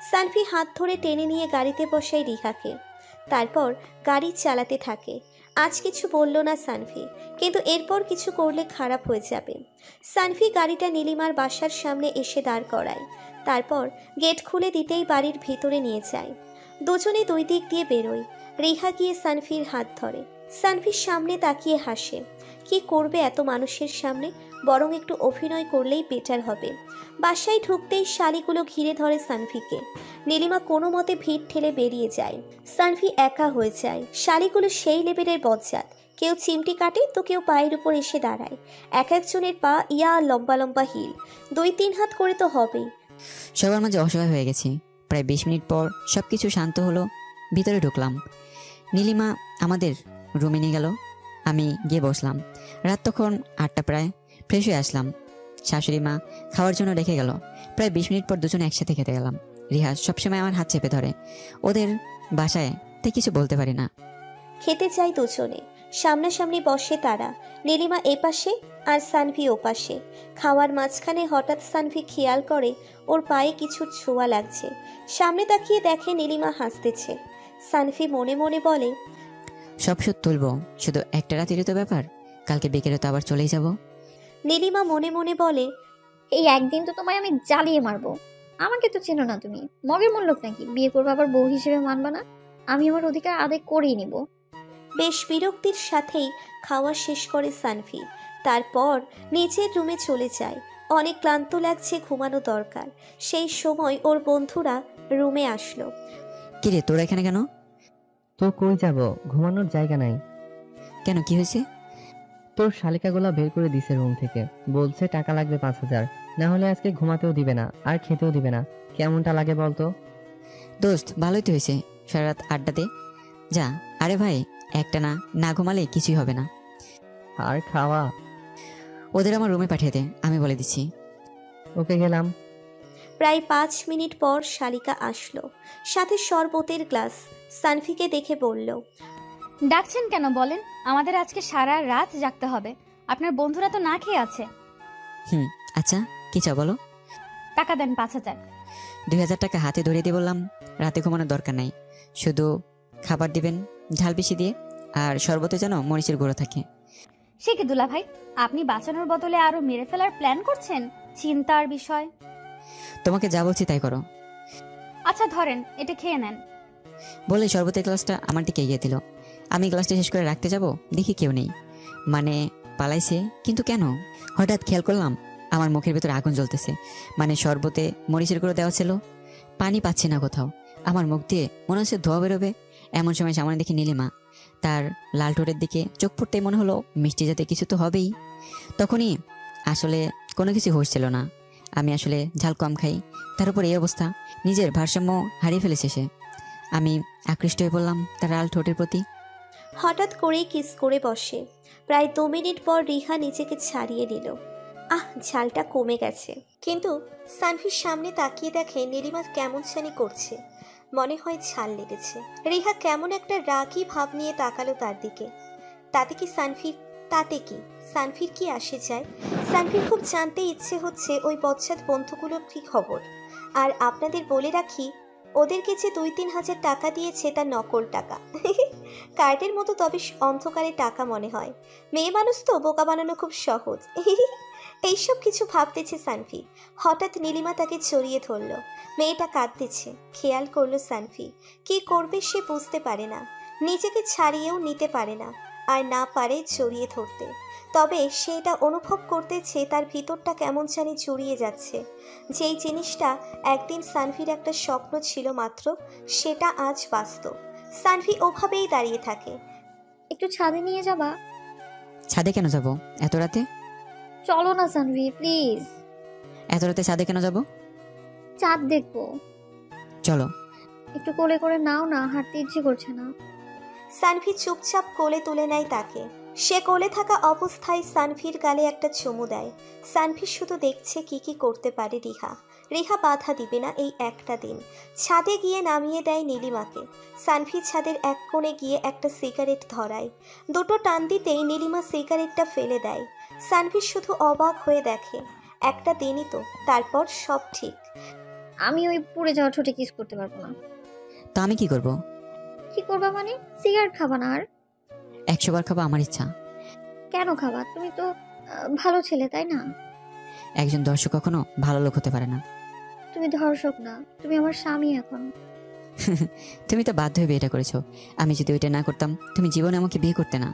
সানভি হাত ধরে টেনে নিয়ে গাড়িতে বসায় রিহাকে। তারপর গাড়ি চালাতে থাকে। আজ কিছু বলল না সানভি, কিন্তু এরপর কিছু করলে খারাপ হয়ে যাবে। সানভি গাড়িটা নীলিমার বাসার সামনে এসে দাঁড় করায়। তারপর গেট খুলে দিতেই বাড়ির ভিতরে নিয়ে যায়। দুজনে দুই দিক দিয়ে বেরোয়। রিহা গিয়ে সানভির হাত ধরে। সানভির সামনে তাকিয়ে হাসে। কি করবে এত মানুষের সামনে, বরং একটু অভিনয় করলেই বেটার হবে। বাসায় ঢুকতেই শালিগুলো ঘিরে ধরে সানভিকে। নীলিমা কোনো মতে ভিড় ঠেলে বেরিয়ে যায়। সানভি একা হয়ে যায়। শালিগুলো সেই লেভেলের বজ্জাত, কেউ চিমটি কাটে তো কেউ পায়ের উপর এসে দাঁড়ায়। এক একজনের পা ইয়া লম্বা লম্বা হিল, 2-3 হাত করে তো হবেই। সবার মাঝে অসহায় হয়ে গেছি। প্রায় 20 মিনিট পর সব কিছু শান্ত হলো। ভিতরে ঢুকলাম। নীলিমা আমাদের রুমে নিয়ে গেল। আমি গিয়ে বসলাম। রাত তখন 8টা প্রায়। ফ্রেশ হয়ে আসলাম। শাশুড়ি মা খাওয়ার জন্য রেখে গেল। প্রায় 20 মিনিট পর দুজনে একসাথে খেতে গেলাম। রিহা সবসময় আমার হাত চেপে ধরে। ওদের বাসায় তাই কিছু বলতে পারি না। খেতে চাই দুজনে। সামনাসামনি বসে তারা। নীলিমা এপাশে আর সানভি ওপাশে। খাওয়ার মাঝখানে হঠাৎ সানভি খেয়াল করে ওর পায়ে কিছু ছোঁয়া লাগছে। সামনে তাকিয়ে দেখে নীলিমা হাসতেছে। সানভি মনে মনে বলে, সব সুদ তুলবো, শুধু একটা রাতেরই তো ব্যাপার, কালকে বিকেলে তো আবার চলেই যাব। নীলিমা মনে মনে বলে, এই একদিন তো তোমায় আমি জ্বালিয়ে মারবো। আমাকে তো চেনো না তুমি, মগের মূল্য নাকি বিয়ে করবো আবার বউ হিসেবে মানবা না? আমি আমার অধিকার আদায় করেই নিব। বেশ বিরক্তির সাথেই খাওয়া শেষ করে সানভি। তারপর নিচের রুমে চলে যায়। অনেক ক্লান্ত লাগছে, ঘুমানো দরকার। সেই সময় ওর বন্ধুরা রুমে আসলো। কিরে তোরা এখানে কেন? তো কই যাব, ঘুমানোর জায়গা নাই। কেন, কি হয়েছে? তোর শালিকাগুলা বের করে দিছে রুম থেকে, বলছে টাকা লাগবে 5000, না হলে আজকে ঘুমাতেও দিবে না আর খেতেও দিবে না। কেমনটা লাগে বলতো? দোস্ত ভালোই তো হয়েছে, সারা রাত আড্ডা দে যা। আরে ভাই, একটা না ঘুমালে কিছুই হবে না। আর খাওয়া? ওদের আমার রুমে পাঠিয়ে দে, আমি বলে দিচ্ছি। ওকে, গেলাম। প্রায় 5 মিনিট পর শালিকা আসলো, সাথে শরবতের গ্লাস। সানভিকে দেখে বলল, ডাকছেন কেন বলেন? আমাদের আজকে সারা রাত জাগতে হবে। আপনার বন্ধুরা তো না খেয়ে আছে। আচ্ছা কি চাও বলো? টাকা দেন 5000। 2000 টাকা হাতে ধরে দিয়ে বললাম, রাতে ঘুমানোর দরকার নাই, শুধু খাবার দিবেন ঝাল বেশি দিয়ে, আর শরবতে যেন মরিচের গুঁড়ো থাকে। সে কি দুলা ভাই, আপনি বাঁচানোর বদলে আরো মেরে ফেলার প্ল্যান করছেন? চিন্তার বিষয়। তোমাকে যা বলছি তাই করো। আচ্ছা ধরেন, এটা খেয়ে নেন। বলে শরবতের গ্লাসটা আমার দিকে এগিয়ে দিল। আমি গ্লাসটা শেষ করে রাখতে যাব, দেখি কেউ নেই, মানে পালাইছে। কিন্তু কেন? হঠাৎ খেয়াল করলাম আমার মুখের ভেতরে আগুন জ্বলতেছে। মানে শরবতে মরিচের গুঁড়ো দেওয়া ছিল, পানি পাচ্ছি না কোথাও। আমার মুখ দিয়ে মনে হচ্ছে ধোয়া বেরোবে। এমন সময় সামনে দেখি নীলিমা। তার লাল ঠোঁটের দিকে চোখ পড়তেই মনে হলো মিষ্টি জাতে কিছু তো হবেই। তখনই আসলে কোনো কিছু হচ্ছিল না। আমি আসলে ঝাল কম খাই, তার উপর এই অবস্থা। নিজের ভারসাম্য হারিয়ে ফেলেছে সে। আমি আকৃষ্ট হয়ে পড়লাম তার লাল ঠোঁটের প্রতি। হঠাৎ করেই কিস করে বসে। প্রায় 2 মিনিট পর রিহা নিজেকে ছাড়িয়ে নিল। ঝালটা কমে গেছে। কিন্তু সানভির সামনে তাকিয়ে দেখে নীলিমা কেমন জানি করছে। মনে হয় ঝাল লেগেছে। রিহা কেমন একটা রাগী ভাব নিয়ে তাকালো তার দিকে। তাতে কি সানভির কি আসে যায়? সানভির খুব জানতে ইচ্ছে হচ্ছে ওই বচ্চাত বন্ধুগুলোর কি খবর। আর আপনাদের বলে রাখি, ওদেরকে যে 2-3 হাজার টাকা দিয়েছে তা নকল টাকা, কার্ডের মতো, তবে অন্ধকারে টাকা মনে হয়। মেয়ে মানুষ তো, বোকা বানানো খুব সহজ। এইসব কিছু ভাবতেছে সানভি। হঠাৎ নীলিমা তাকে জড়িয়ে ধরল। মেয়েটা কাঁদতেছে। খেয়াল করলো সানভি। কি করবে সে বুঝতে পারে না, নিজেকে ছাড়িয়েও নিতে পারে না, আর না পারে জড়িয়ে ধরতে। তবে সে এটা অনুভব করতেছে তার ভিতরটা কেমন জানি জড়িয়ে যাচ্ছে। যেই জিনিসটা একদিন সানভির একটা স্বপ্ন ছিল মাত্র, সেটা আজ বাস্তব। সানভি ওভাবেই দাঁড়িয়ে থাকে। একটু ছাদে নিয়ে যাবা? ছাদে কেন যাব এত রাতে? চলো না সানভি, প্লিজ। এত রাতে ছাদে কেন যাব? চাঁদ দেখবো। চলো। একটু কোলে করে নাও না, হাঁটতে ইচ্ছে করছে না। সানভি চুপচাপ কোলে তুলে নেয় তাকে। সে কোলে থাকা অবস্থায় সানভির গালে একটা চুমু দেয়। সানভি শুধু দেখছে কি কি করতে পারে রিহা বাধা দিবে না এই একটা দিন। ছাদে গিয়ে নামিয়ে দেয় নীলিমাকে। সানভি ছাদের এক কোণে গিয়ে একটা সিগারেট ধরায়। দুটো টান দিতেই নীলিমা সিগারেটটা ফেলে দেয়। সানভি শুধু অবাক হয়ে দেখে। একটা দিনই তো, তারপর সব ঠিক। আমি ওই পুড়ে যাওয়া ঠোঁটে কিস করতে পারবো না। তো আমি কি করব? কি করবা মানে? সিগারেট খাবা না আর? 100 বার খাবো আমার ইচ্ছা। কেন খাবা? তুমি তো ভালো ছেলে, তাই না? একজন দর্শক কখনো ভালো লোক হতে পারে না। তুমি ধর্ষক না, তুমি আমার স্বামী এখন। তুমি তো বাধ্য হয়ে বিয়েটা করেছো। আমি যদি ওইটা না করতাম তুমি জীবনে আমাকে বিয়ে করতে না।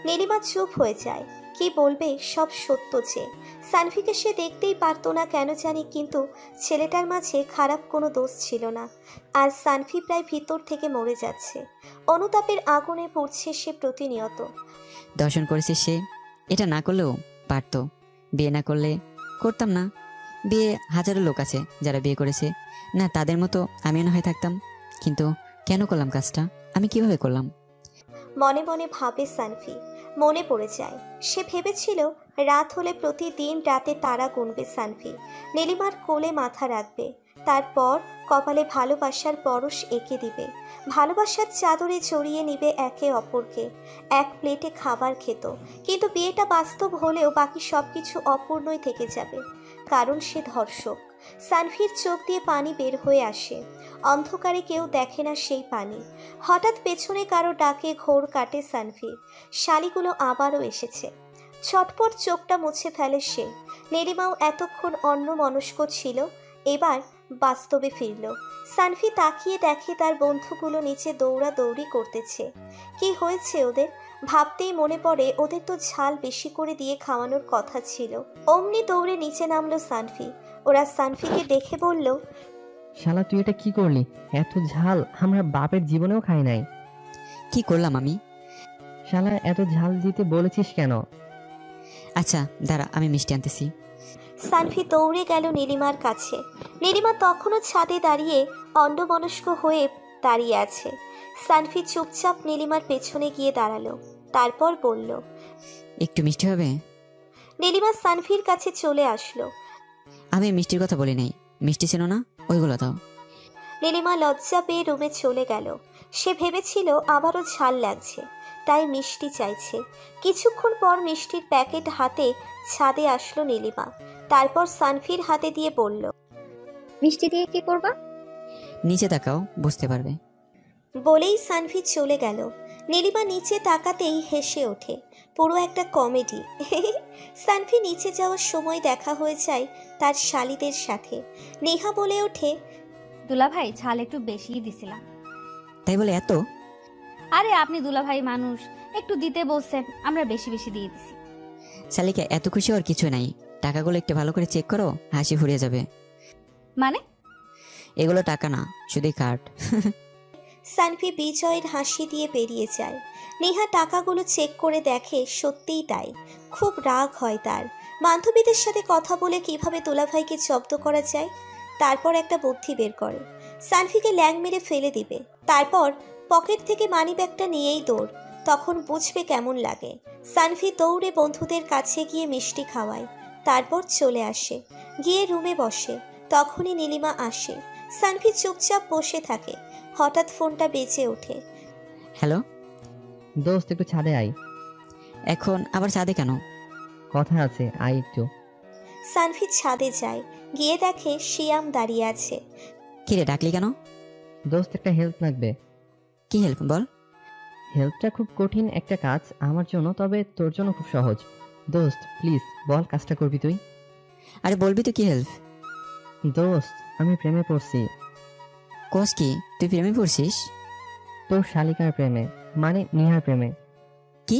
নীলিমা চুপ হয়ে যায়। কি বলবে? সব সত্য যে সানভিকে সে দেখতেই পারতো না কেন জানি, কিন্তু ছেলেটার মাঝে খারাপ কোনো দোষ ছিল না। আর সানভি প্রায় ভিতর থেকে মরে যাচ্ছে, অনুতাপের আগুনে পড়ছে সে প্রতিনিয়ত। দর্শন করেছে সে, এটা না করলেও পারতো। বিয়ে না করলে করতাম না। বিয়ে হাজারো লোক আছে যারা বিয়ে করেছে, না তাদের মতো আমিও না হয় থাকতাম। কিন্তু কেন করলাম কাজটা? আমি কিভাবে করলাম? মনে মনে ভাবে সানভি। মনে পড়ে যায় সে ভেবেছিল রাত হলে প্রতিদিন রাতে তারা গুনবে সানভি, নীলিমার কোলে মাথা রাখবে, তারপর কপালে ভালোবাসার পরশ এঁকে দিবে, ভালোবাসার চাদরে জড়িয়ে নিবে একে অপরকে, এক প্লেটে খাবার খেত। কিন্তু বিয়েটা বাস্তব হলেও বাকি সব কিছু অপূর্ণই থেকে যাবে, কারণ সে ধর্ষক। সানভির চোখ দিয়ে পানি বের হয়ে আসে, অন্ধকারে কেউ দেখে না সেই পানি। হঠাৎ পেছনে কারো ডাকে ঘোর কাটে সানভির। শালিগুলো আবারও এসেছে। ছটপট চোখটা মুছে ফেলে সে। নীলিমাও এতক্ষণ অন্যমনস্ক ছিল, এবার বাস্তবে ফিরল। সানভি তাকিয়ে দেখে তার বন্ধুগুলো নিচে দৌড়াদৌড়ি করতেছে। কি হয়েছে ওদের? ভাবতেই মনে পড়ে ওদের তো ঝাল বেশি করে দিয়ে খাওয়ানোর কথা ছিল। অমনি দৌড়ে নিচে নামলো সানভি। ওরা সানভিকে দেখে বলল, শালা তুই এটা কি করলি? এত ঝাল আমরা বাপের জীবনেও খাই নাই। কি করলাম আমি? শালা এত ঝাল দিতে বলেছিস কেন? আচ্ছা দাঁড়া, আমি মিষ্টি আনতেছি। সানভি দৌড়ে গেল নীলিমার কাছে। নীলিমা তখনও ছাদে দাঁড়িয়ে অন্যমনস্ক হয়ে দাঁড়িয়ে আছে। সানভি চুপচাপ নীলিমার পেছনে গিয়ে দাঁড়ালো, তারপর বলল, একটু মিষ্টি হবে? নীলিমা সানভির কাছে চলে আসলো। আমি মিষ্টির কথা বলি নাই, মিষ্টি ছিল না, ওইগুলো দাও। নীলিমা লজ্জা পেয়ে রুমে চলে গেল। সে ভেবেছিল আবারও ঝাল লাগছে, তাই মিষ্টি চাইছে। কিছুক্ষণ পর মিষ্টির প্যাকেট হাতে ছাদে আসলো নীলিমা, তারপর সানভির হাতে দিয়ে বলল, মিষ্টি দিয়ে কি করবা? নিচে তাকাও, বুঝতে পারবে। বলেই সানভি চলে গেল। নীলিমা নিচে তাকাতেই হেসে ওঠে, পুরো একটা কমেডি। সানভি নিচে যাওয়ার সময় দেখা হয়ে যায় তার শালিদের সাথে। নেহা বলে ওঠে, দুলাভাই ঝাল একটু বেশিই দিছিলাম। তাই বলে এত? আরে আপনি দুলাভাই মানুষ, একটু দিতে বলছেন, আমরা বেশি বেশি দিয়ে দিছি। শালিকা এত খুশি হওয়ার কিছু নাই, টাকাগুলো একটু ভালো করে চেক করো, হাসি ফুরিয়ে যাবে। মানে? এগুলো টাকা না, শুধুই কার্ড। সানভি বিজয়ের হাসি দিয়ে বেরিয়ে যায়। নেহা টাকাগুলো চেক করে দেখে সত্যিই তাই। খুব রাগ হয় তার। বান্ধবীদের সাথে কথা বলে কিভাবে দুলাভাইকে জব্দ করা যায়, তারপর একটা বুদ্ধি বের করে। সানভিকে ল্যাং মেরে ফেলে দিবে, তারপর পকেট থেকে মানিব্যাগটা নিয়েই দৌড়, তখন বুঝবে কেমন লাগে। সানভি দৌড়ে বন্ধুদের কাছে গিয়ে মিষ্টি খাওয়ায়, তারপর চলে আসে। গিয়ে রুমে বসে, তখনই নীলিমা আসে। সানভি চুপচাপ বসে থাকে। হঠাৎ ফোনটা বেজে ওঠে। হ্যালো দোস্ত একটু ছাদে আয়। এখন আবার ছাদে কেন? কথা আছে, আয় একটু। সানভি ছাদে যায়, গিয়ে দেখে শিয়াম দাঁড়িয়ে আছে। কিরে ডাকলি কেন? দোস্ত একটা হেল্প লাগবে। কি হেল্প বল? হেল্পটা খুব কঠিন একটা কাজ আমার জন্য, তবে তোর জন্য খুব সহজ। দোস্ত প্লিজ বল, কাজটা করবি তুই? আরে বলবি তো কি হেল্প? দোস্ত আমি প্রেমে পড়ছি। কোস কি, তুই প্রেমে পড়ছিস? তোর শালিকার প্রেমে, মানে নিহার প্রেমে। কি?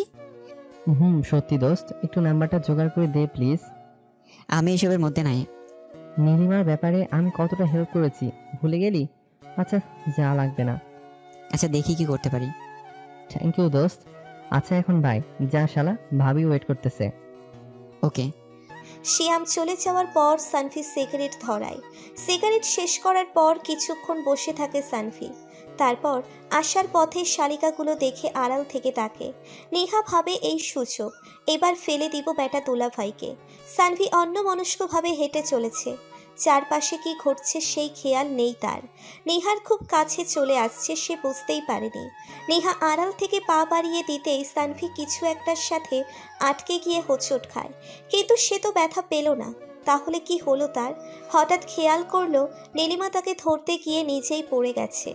সত্যি দোস্ত, একটু নাম্বারটা জোগাড় করে দে প্লিজ। আমি এসবের মধ্যে নাই। নীলিমার ব্যাপারে আমি কতটা হেল্প করেছি ভুলে গেলি? আচ্ছা যা, লাগবে না। আচ্ছা দেখি কি করতে পারি। থ্যাংক ইউ দোস্ত। আচ্ছা এখন বাই, যা শালা, ভাবি ওয়েট করতেছে। ওকে। শিয়াম চলে যাওয়ার পর সানভি সিগারেট ধরায়। সিগারেট শেষ করার পর কিছুক্ষণ বসে থাকে সানভি। তারপর আসার পথে শালিকাগুলো দেখে আড়াল থেকে তাকে। নেহা ভাবে এই সুযোগ, এবার ফেলে দিব বেটা দুলাভাইকে। সানভি অন্যমনস্কভাবে হেঁটে চলেছে, চারপাশে কি ঘটছে সেই খেয়াল নেই তার। নেহার খুব কাছে চলে আসছে, সে বুঝতেই পারেনি। নেহা আড়াল থেকে পা বাড়িয়ে দিতেই সানভি কিছু একটার সাথে আটকে গিয়ে হোঁচট খায়, কিন্তু সে তো ব্যথা পেল না। তাহলে কি হলো তার? হঠাৎ খেয়াল করলো নীলিমা তাকে ধরতে গিয়ে নিজেই পড়ে গেছে,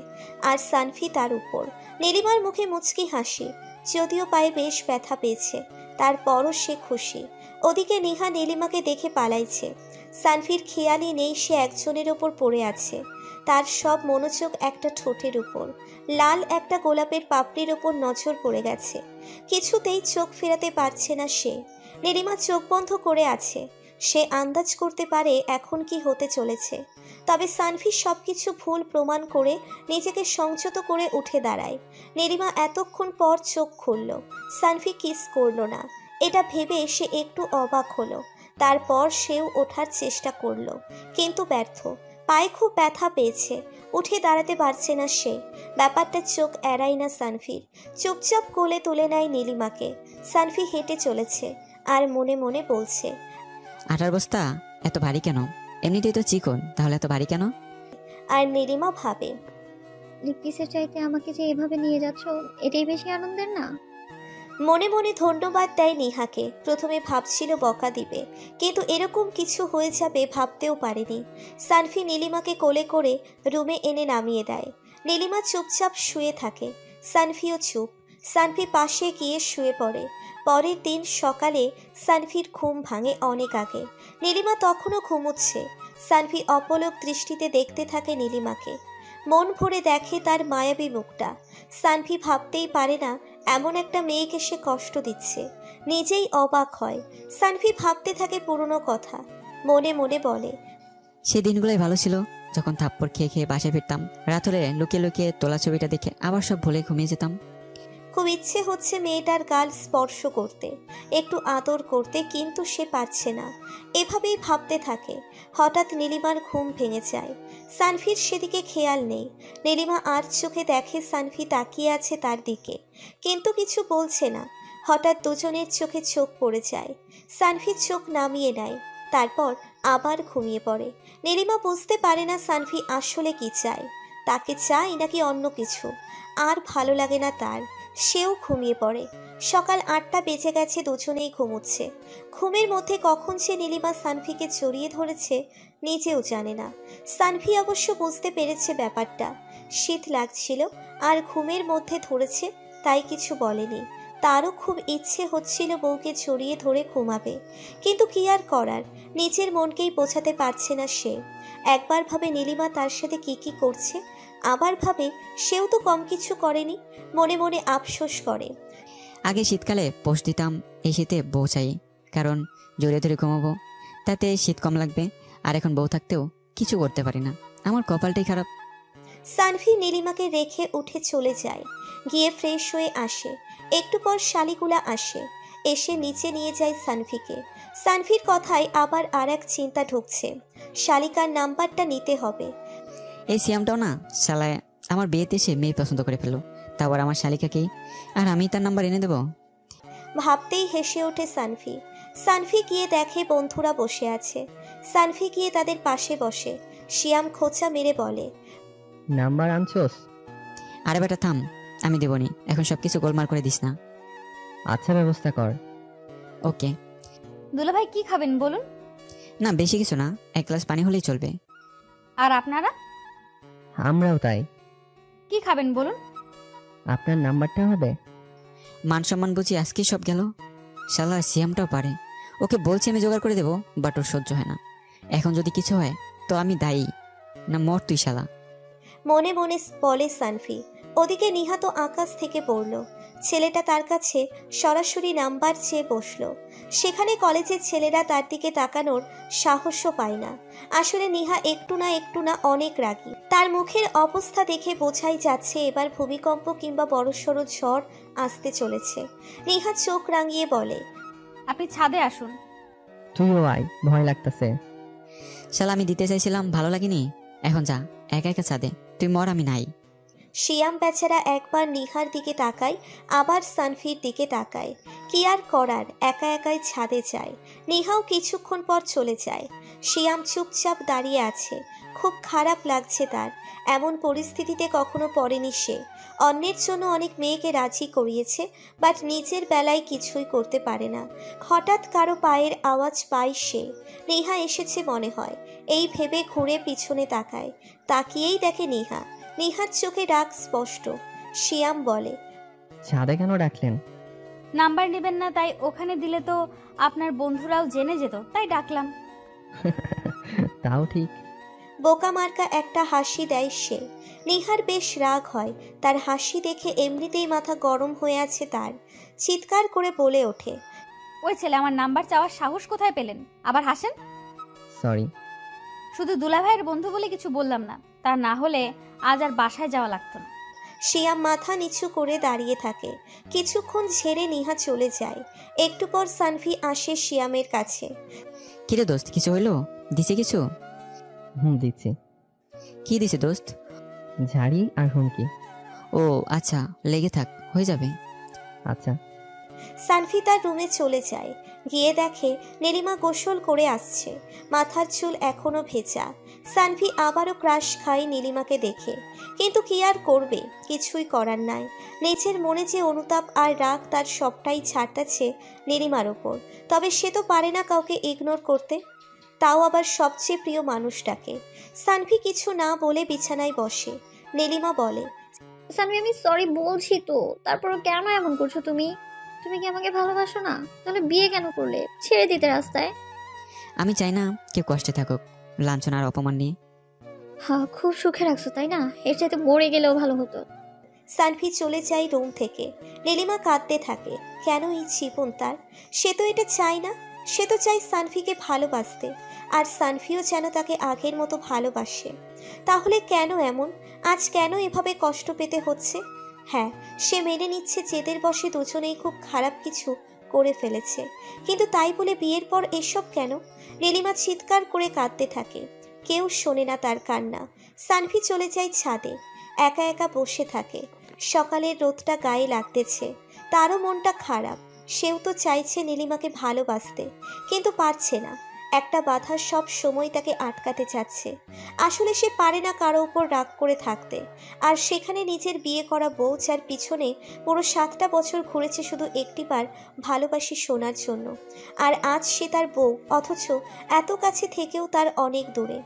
আর সানফি তার উপর। নীলিমার মুখে মুচকি হাসি, যদিও পায়ে বেশ ব্যথা পেয়েছে, তারপরও সে খুশি। ওদিকে নিহা নীলিমাকে দেখে পালাইছে। সানফির খেয়ালই নেই সে একজনের ওপর পড়ে আছে। তার সব মনোযোগ একটা ঠোঁটের উপর, লাল একটা গোলাপের পাপড়ির ওপর নজর পড়ে গেছে। কিছুতেই চোখ ফেরাতে পারছে না সে। নীলিমা চোখ বন্ধ করে আছে। সে আন্দাজ করতে পারে এখন কি হতে চলেছে। তবে সানফি সবকিছু ভুল প্রমাণ করে নিজেকে সংযত করে উঠে দাঁড়ায়। নীলিমা এতক্ষণ পর চোখ খুলল। সানফি কিস করলো না, এটা ভেবে সে একটু অবাক হলো। তারপর সেও ওঠার চেষ্টা করলো, কিন্তু ব্যর্থ। পায়ে খুব ব্যথা পেয়েছে, উঠে দাঁড়াতে পারছে না সে। ব্যাপারটা চোখ এড়ায় না সানফির। চুপচাপ কোলে তুলে নেয় নীলিমাকে। সানফি হেঁটে চলেছে আর মনে মনে বলছে, আটার বস্তা এত ভারী কেন? এমনিতেই তো চিকন, তাহলে এত ভারী কেন? আর নীলিমা ভাবে, লিপিসের চাইতে আমাকে যে এভাবে নিয়ে যাচ্ছ, এটাই বেশি আনন্দের না? মনে মনে ধন্যবাদ দেয় নিহাকে। প্রথমে ভাবছিল বকা দিবে, কিন্তু এরকম কিছু হয়ে যাবে ভাবতেও পারেনি। সানফি নীলিমাকে কোলে করে রুমে এনে নামিয়ে দেয়। নীলিমা চুপচাপ শুয়ে থাকে, সানফিও চুপ। সানফি পাশে গিয়ে শুয়ে পড়ে। পরের দিন সকালে সানফির ঘুম ভাঙে অনেক আগে। নীলিমা তখনও ঘুমোচ্ছে। সানফি অপলক দৃষ্টিতে দেখতে থাকে নীলিমাকে। মন ভরে দেখে তার মায়াবী মুখটা। সানফি ভাবতেই পারে না এমন একটা মেয়েকে সে কষ্ট দিচ্ছে। নিজেই অবাক হয়। সানফি ভাবতে থাকে পুরনো কথা, মনে মনে বলে, সেই দিনগুলোই ভালো ছিল, যখন থাপ্পড় খেয়ে খেয়ে বাসায় ফিরতাম। রাত হলে লুকিয়ে লুকিয়ে তোলা ছবিটা দেখে আবার সব ভুলে ঘুমিয়ে যেতাম। খুব ইচ্ছে হচ্ছে মেয়েটার গাল স্পর্শ করতে, একটু আদর করতে, কিন্তু সে পারছে না। এভাবেই ভাবতে থাকে। হঠাৎ নীলিমার ঘুম ভেঙে যায়। সানফির সেদিকে খেয়াল নেই। নীলিমা আর চোখে দেখে সানফি তাকিয়ে আছে তার দিকে, কিন্তু কিছু বলছে না। হঠাৎ দুজনের চোখে চোখ পড়ে যায়। সানফি চোখ নামিয়ে নেয়, তারপর আবার ঘুমিয়ে পড়ে। নীলিমা বুঝতে পারে না সানফি আসলে কি চায়, তাকে চায় নাকি অন্য কিছু। আর ভালো লাগে না তার, সেও ঘুমিয়ে পড়ে। সকাল 8টা বেজে গেছে, দুজনেই ঘুমোচ্ছে। ঘুমের মধ্যে কখন সে নীলিমা সানফিকে জড়িয়ে ধরেছে নিজেও জানে না। সানফি অবশ্য বুঝতে পেরেছে ব্যাপারটা। শীত লাগছিল আর ঘুমের মধ্যে ধরেছে, তাই কিছু বলেনি। তারও খুব ইচ্ছে হচ্ছিল বউকে জড়িয়ে ধরে ঘুমাবে, কিন্তু কি আর করার, নিজের মনকেই বোঝাতে পারছে না সে। একবার ভাবে নীলিমা তার সাথে কি করছে, আবার ভাবে সেও তো কম কিছু করেনি। মনে মনে আফসোস করে। আগে শীতকালে পোষ দিতাম, এই শীতে বউ চাই, কারণ জড়িয়ে ধরে ঘুমাবো, তাতে শীত কম লাগবে। আর এখন বউ থাকতেও কিছু করতে পারি না, আমার কপালটাই খারাপ। সানফি নীলিমাকে রেখে উঠে চলে যায়, গিয়ে ফ্রেশ হয়ে আসে। একটু পর শালিগুলা আসে, এসে নিচে নিয়ে যায় সানফিকে। সানফির কথায় আবার আর এক চিন্তা ঢুকছে, শালিকার নাম্বারটা নিতে হবে। এই সিয়ামটাও না শালায় আমার বিয়েতে এসে মেয়ে পছন্দ করে ফেললো, তারপর আমার শালিকাকেই, আর আমি তার নাম্বার এনে দেবো। ভাবতেই হেসে ওঠে সানফি। সানফি গিয়ে দেখে বন্ধুরা বসে আছে। সানফি গিয়ে তাদের পাশে বসে। শিয়াম খোঁচা মেরে বলে, নাম্বার আনছোস? আরে বেটা থাম, আমি দেবনি, এখন সবকিছু গোলমাল করে দিস না। আচ্ছা, ব্যবস্থা কর। ওকে। দুলাভাই কি খাবেন বলুন? না বেশি কিছু না, 1 গ্লাস পানি হলেই চলবে। আর আপনারা আমরাও তাই। কি খাবেন বলুন? আপনার নাম্বারটা হবে? মান সম্মান বুঝি আজকে সব গেল। শালা সিয়ামটাও পারে, ওকে বলছি আমি জোগাড় করে দেবো, বাট ওর সহ্য হয় না। এখন যদি কিছু হয় তো আমি দায়ী না, মর তুই শালা। মনে মনে বলে সানফি। ওদিকে নিহা তো আকাশ থেকে পড়ল। ছেলেটা তার কাছে সরাসরি নাম্বার চেয়ে বসলো। সেখানে কলেজের ছেলেরা তার দিকে তাকানোর সাহসও পায় না। আসলে নিহা একটু না অনেক রাগী। তার মুখের অবস্থা দেখে বোঝাই যাচ্ছে এবার ভূমিকম্প কিংবা বড়সড় ঝড় আসতে চলেছে। নিহা চোখ রাঙিয়ে বলে, আপনি ছাদে আসুন। তুইও আয়, ভয় লাগতেছে। শালা আমি দিতে চাইছিলাম, ভালো লাগেনি, এখন যা একা একা ছাদে, তুই মর আমি নাই। শিয়াম বেচারা একবার নিহার দিকে তাকায়, আবার সানফির দিকে তাকায়। কি আর করার, একা একাই ছাদে যায়। নিহাও কিছুক্ষণ পর চলে যায়। শিয়াম চুপচাপ দাঁড়িয়ে আছে। খুব খারাপ লাগছে তার। এমন পরিস্থিতিতে কখনো পড়েনি সে। অন্যের জন্য অনেক মেয়েকে রাজি করিয়েছে, বাট নিজের বেলায় কিছুই করতে পারে না। হঠাৎ কারো পায়ের আওয়াজ পায় সে। নিহা এসেছে মনে হয়, এই ভেবে ঘুরে পিছনে তাকায়। তাকিয়েই দেখে নিহা। নিহার চোখে রাগ স্পষ্ট। শিয়াম বলে, ছাদে কেন ডাকলেন? নাম্বার নেবেন না, তাই ওখানে দিলে তো আপনার বন্ধুরাও জেনে যেত, তাই ডাকলাম। তাও ঠিক। বোকা মার্কা একটা হাসি দেয় সে। নিহার বেশ রাগ হয়। তার হাসি দেখে এমনিতেই মাথা গরম হয়ে আছে তার। চিৎকার করে বলে ওঠে, ওই ছেলে আমার নাম্বার চাওয়ার সাহস কোথায় পেলেন? আবার হাসেন। সরি। শুধু দুলাভাইয়ের বন্ধু বলে কিছু বললাম না, তা না হলে আজ আর বাসায় যাওয়া লাগতো না। শিয়াম মাথা নিচু করে দাঁড়িয়ে থাকে। কিছুক্ষণ ঝেড়ে নিহা চলে যায়। একটু পর সানভি আসে শিয়ামের কাছে। কিরে দোস্ত, কিছু হইলো? দিছে কিছু? দিচ্ছি। কি দিছে দোস্ত? ঝাড়ি আর হুমকি। ও আচ্ছা, লেগে থাক, হয়ে যাবে। আচ্ছা। সানভি তার রুমে চলে যায়। গিয়ে দেখে নীলিমা গোসল করে আসছে। মাথার চুল এখনো ভেজা। সানভি আবারও ক্রাশ খায় নীলিমাকে দেখে, কিন্তু কি আর করবে, কিছুই করার নাই। নিজের মনে যে অনুতাপ আর রাগ, তার সবটাই ছাড়তেছে নীলিমার ওপর। তবে সে তো পারে না কাউকে ইগনোর করতে, তাও আবার সবচেয়ে প্রিয় মানুষটাকে। সানভি কিছু না বলে বিছানায় বসে। নীলিমা বলে, সানভি আমি সরি বলছি তো, তারপরও কেন এমন করছো তুমি? তুমি কি আমাকে ভালোবাসো না? তাহলে বিয়ে কেন করলে? ছেড়ে দিতে রাস্তায়। আমি চাই না কেউ কষ্টে থাকুক লাঞ্ছনা আর অপমান নিয়ে। হ্যাঁ, খুব সুখে রাখছো তাই না? এর চাইতে মরে গেলেও ভালো হতো। সানভি চলে যায় রুম থেকে। নীলিমা কাঁদতে থাকে। কেন এই জীবন তার? সে তো এটা চায় না। সে তো চায় সানভিকে ভালোবাসতে, আর সানভিও যেন তাকে আগের মতো ভালোবাসে। তাহলে কেন এমন? আজ কেন এভাবে কষ্ট পেতে হচ্ছে? হ্যাঁ, সে মেনে নিচ্ছে জেদের বশে দুজনেই খুব খারাপ কিছু করে ফেলেছে, কিন্তু তাই বলে বিয়ের পর এসব কেন? নীলিমা চিৎকার করে কাঁদতে থাকে। কেউ শোনে না তার কান্না। সানভি চলে যায় ছাদে। একা একা বসে থাকে। সকালের রোদটা গায়ে লাগতেছে। তারও মনটা খারাপ। সেও তো চাইছে নীলিমাকে ভালোবাসতে, কিন্তু পারছে না। একটা বাধা সব সময় তাকে আটকাতে চাচ্ছে। আসলে সে পারে না কারো উপর রাগ করে থাকতে। আর সেখানে নিজের বিয়ে করা বউ, যার পিছনে পুরো 7টা বছর ঘুরেছে শুধু একটিবার ভালোবাসি শোনার জন্য। আর আজ সে তার বউ, অথচ এত কাছে থেকেও তার অনেক দূরে।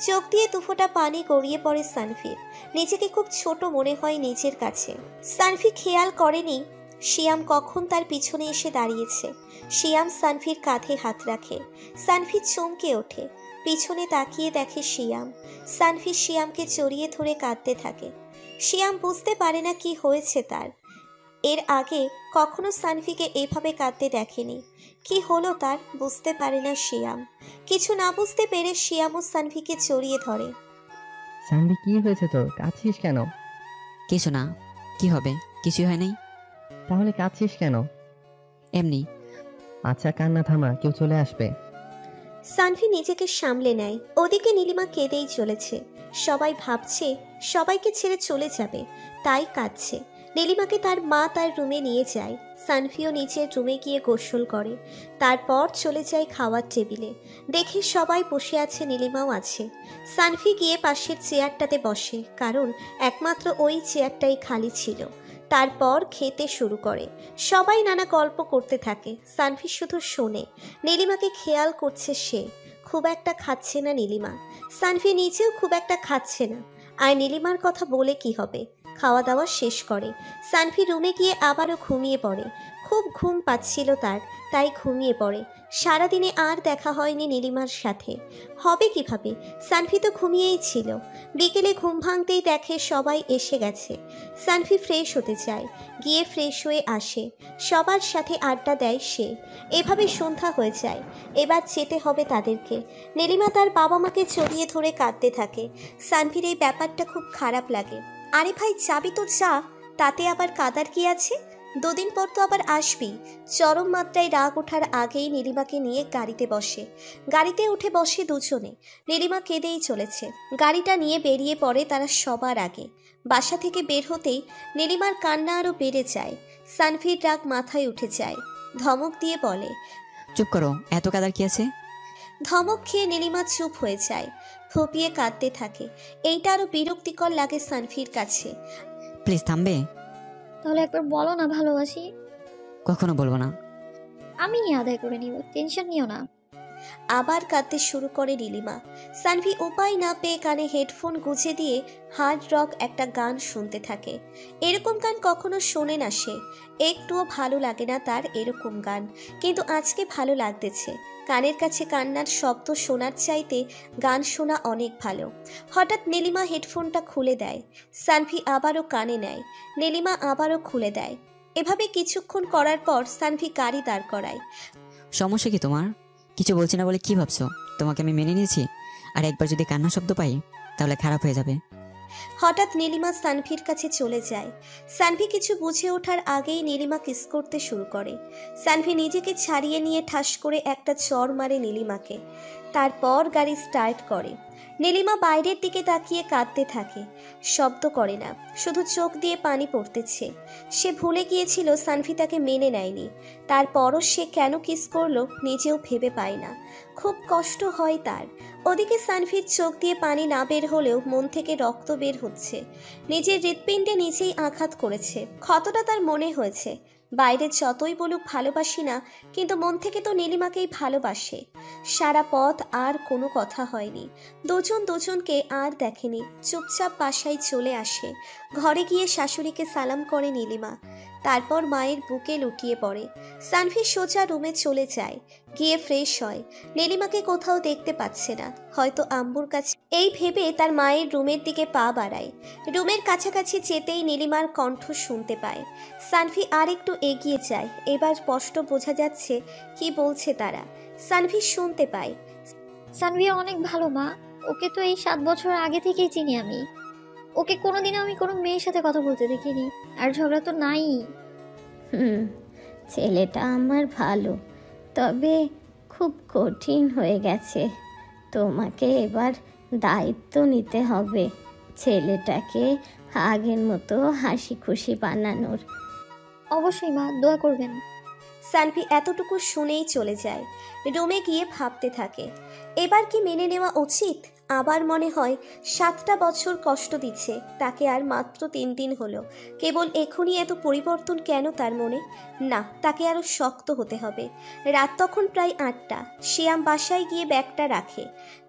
চোখ দিয়ে দুফোঁটা পানি গড়িয়ে পড়ে সানভির। নিজেকে খুব ছোট মনে হয় নিজের কাছে। সানভি খেয়াল করেনি শিয়াম কখন তার পিছনে এসে দাঁড়িয়েছে। শিয়াম সানভির কাঁধে হাত রাখে। সানভি চমকে ওঠে। পিছনে তাকিয়ে দেখে শিয়াম। সানভি শিয়ামকে জড়িয়ে ধরে কাঁদতে থাকে। শিয়াম বুঝতে পারে না কি হয়েছে তার। এর আগে কখনো সানভিকে এভাবে কাঁদতে দেখেনি। কি হলো তার বুঝতে পারে না শিয়াম। কিছু না বুঝতে পেরে শিয়ামও সানভিকে জড়িয়ে ধরে। সানভি, কি হয়েছে তোর? কাঁদছিস কেন? কিছু না। কি হবে? কিছুই হয় নাই। তাহলে কাঁদছিস কেন? এমনি। আচ্ছা, কান্না থামা, কেউ চলে আসবে। সানভি নিজেকে সামলে নেয়। ওদিকে নীলিমা কেঁদেই চলেছে। সবাই ভাবছে সবাইকে ছেড়ে চলে যাবে, তাই কাঁদছে। নীলিমাকে তার মা তার রুমে নিয়ে যায়। সানভিও নিচের রুমে গিয়ে গোসল করে। তারপর চলে যায় খাওয়ার টেবিলে। দেখে সবাই বসে আছে, নীলিমাও আছে। সানভি গিয়ে পাশের চেয়ারটাতে বসে, কারণ একমাত্র ওই চেয়ারটাই খালি ছিল। তারপর খেতে শুরু করে। সবাই নানা গল্প করতে থাকে। সানভি শুধু শোনে। নীলিমাকে খেয়াল করছে সে। খুব একটা খাচ্ছে না নীলিমা। সানভি নিজেও খুব একটা খাচ্ছে না। আর নীলিমার কথা বলে কি হবে? খাওয়া দাওয়া শেষ করে সানভি রুমে গিয়ে আবারও ঘুমিয়ে পড়ে। খুব ঘুম পাচ্ছিল তার, তাই ঘুমিয়ে পড়ে। সারাদিনে আর দেখা হয়নি নীলিমার সাথে। হবে কিভাবে? সানভি তো ঘুমিয়েই ছিল। বিকেলে ঘুম ভাঙতেই দেখে সবাই এসে গেছে। সানভি ফ্রেশ হতে চায়। গিয়ে ফ্রেশ হয়ে আসে। সবার সাথে আড্ডা দেয় সে। এভাবে সন্ধ্যা হয়ে যায়। এবার যেতে হবে তাদেরকে। নীলিমা তার বাবা মাকে জড়িয়ে ধরে কাঁদতে থাকে। সানভির এই ব্যাপারটা খুব খারাপ লাগে। আরে ভাই, যাবি তো যা, তাতে আবার কাদার কি আছে? দুদিন পর তো আবার আসবি। চরম মাত্রায় রাগ ওঠার আগেই নীলিমাকে নিয়ে গাড়িতে বসে। গাড়িতে উঠে বসে দুজনে। নীলিমা কেঁদেই চলেছে। গাড়িটা নিয়ে বেরিয়ে পড়ে তারা সবার আগে। বাসা থেকে বের হতেই নীলিমার কান্না আরও বেড়ে যায়। সানভীর রাগ মাথায় উঠে যায়। ধমক দিয়ে বলে, চুপ করো, এত কাদার কি আছে? ধমক খেয়ে নীলিমা চুপ হয়ে যায়, ফুপিয়ে কাঁদতে থাকে। এইটা আরও বিরক্তিকর লাগে সানভীর কাছে। প্লিজ থামবে? তাহলে একবার বলো না ভালোবাসি। কখনো বলবো না। আমি আদায় করে নিব, টেনশন নিও না। আবার কাঁদতে শুরু করে নীলিমা। সানভি উপায় না পেয়ে কানে হেডফোন গুঁজে দিয়ে হার্ড রক একটা গান শুনতে থাকে। এরকম গান কখনো শোনে না সে। একটুও ভালো লাগে না তার এরকম গান, কিন্তু আজকে ভালো লাগতেছে। কানের কাছে কান্নার শব্দ শোনার চাইতে গান শোনা অনেক ভালো। হঠাৎ নীলিমা হেডফোনটা খুলে দেয়। সানভি আবারও কানে নেয়। নীলিমা আবারও খুলে দেয়। এভাবে কিছুক্ষণ করার পর সানভি গাড়ি দাঁড় করায়। সমস্যা কি তোমার? কিছু বলছি না বলে কি ভাবছো? তোমাকে আমি মেনে নিয়েছি, আর একবার যদি কান্না শব্দ পাই তাহলে খারাপ হয়ে যাবে। হঠাৎ নীলিমা সানভির কাছে চলে যায়। সানভি কিছু বুঝে ওঠার আগেই নীলিমা কিস করতে শুরু করে। সানভি নিজেকে ছাড়িয়ে নিয়ে ঠাস করে একটা চড় মারে নীলিমাকে। তারপর গাড়ি স্টার্ট করে। নীলিমা বাইরের দিকে তাকিয়ে কাঁদতে থাকে। শব্দ করে না, শুধু চোখ দিয়ে পানি পড়তেছে। সে ভুলে গিয়েছিল সানভি তাকে মেনে নেয়নি। তারপরও সে কেন কিস করলো নিজেও ভেবে পায় না। খুব কষ্ট হয় তার। ওদিকে সানভির চোখ দিয়ে পানি না বের হলেও মন থেকে রক্ত বের হচ্ছে। নিজের হৃৎপিণ্ডে নিজেই আঘাত করেছে। ক্ষতটা তার মনে হয়েছে। বাইরে যতই বলুক ভালোবাসি না, কিন্তু মন থেকে তো নীলিমাকেই ভালোবাসে। সারা পথ আর কোনো কথা হয়নি। দুজন দুজনকে আর দেখেনি। চুপচাপ বাসায় চলে আসে। ঘরে গিয়ে শাশুড়িকে সালাম করে নীলিমা। তারপর মায়ের বুকে লুটিয়ে পড়ে। সানভি সোজা রুমে চলে যায়। গিয়ে ফ্রেশ হয়। নীলিমাকে কোথাও দেখতে পাচ্ছে না, হয়তো আম্মুর কাছে। এই ভেবে তার মায়ের রুমের দিকে পা বাড়ায়। রুমের কাছাকাছি যেতেই নীলিমার কণ্ঠ শুনতে পায়। সানভি আর একটু এগিয়ে যায়। এবার স্পষ্ট বোঝা যাচ্ছে কি বলছে তারা। সানভি শুনতে পায়, সানভি অনেক ভালো মা। ওকে তো এই 7 বছর আগে থেকেই চিনি আমি। ওকে কোনোদিন আমি কোনো মেয়ের সাথে কথা বলতে দেখিনি, আর ঝগড়া তো নাই। ছেলেটা আমার ভালো, তবে খুব কঠিন হয়ে গেছে। তোমাকে এবার দায়িত্ব নিতে হবে ছেলেটাকে আগের মতো হাসি খুশি বানানোর। অবশ্যই মা, দোয়া করবেন। সানভি এতটুকু শুনেই চলে যায়। রুমে গিয়ে ভাবতে থাকে, এবার কি মেনে নেওয়া উচিত? আবার মনে হয় 7টা বছর কষ্ট দিচ্ছে তাকে, আর মাত্র 3 দিন হলো। কেবল এখনই এত পরিবর্তন কেন তার মনে? না, তাকে আরও শক্ত হতে হবে। রাত তখন প্রায় 8টা। শিয়াম বাসায় গিয়ে ব্যাগটা রাখে।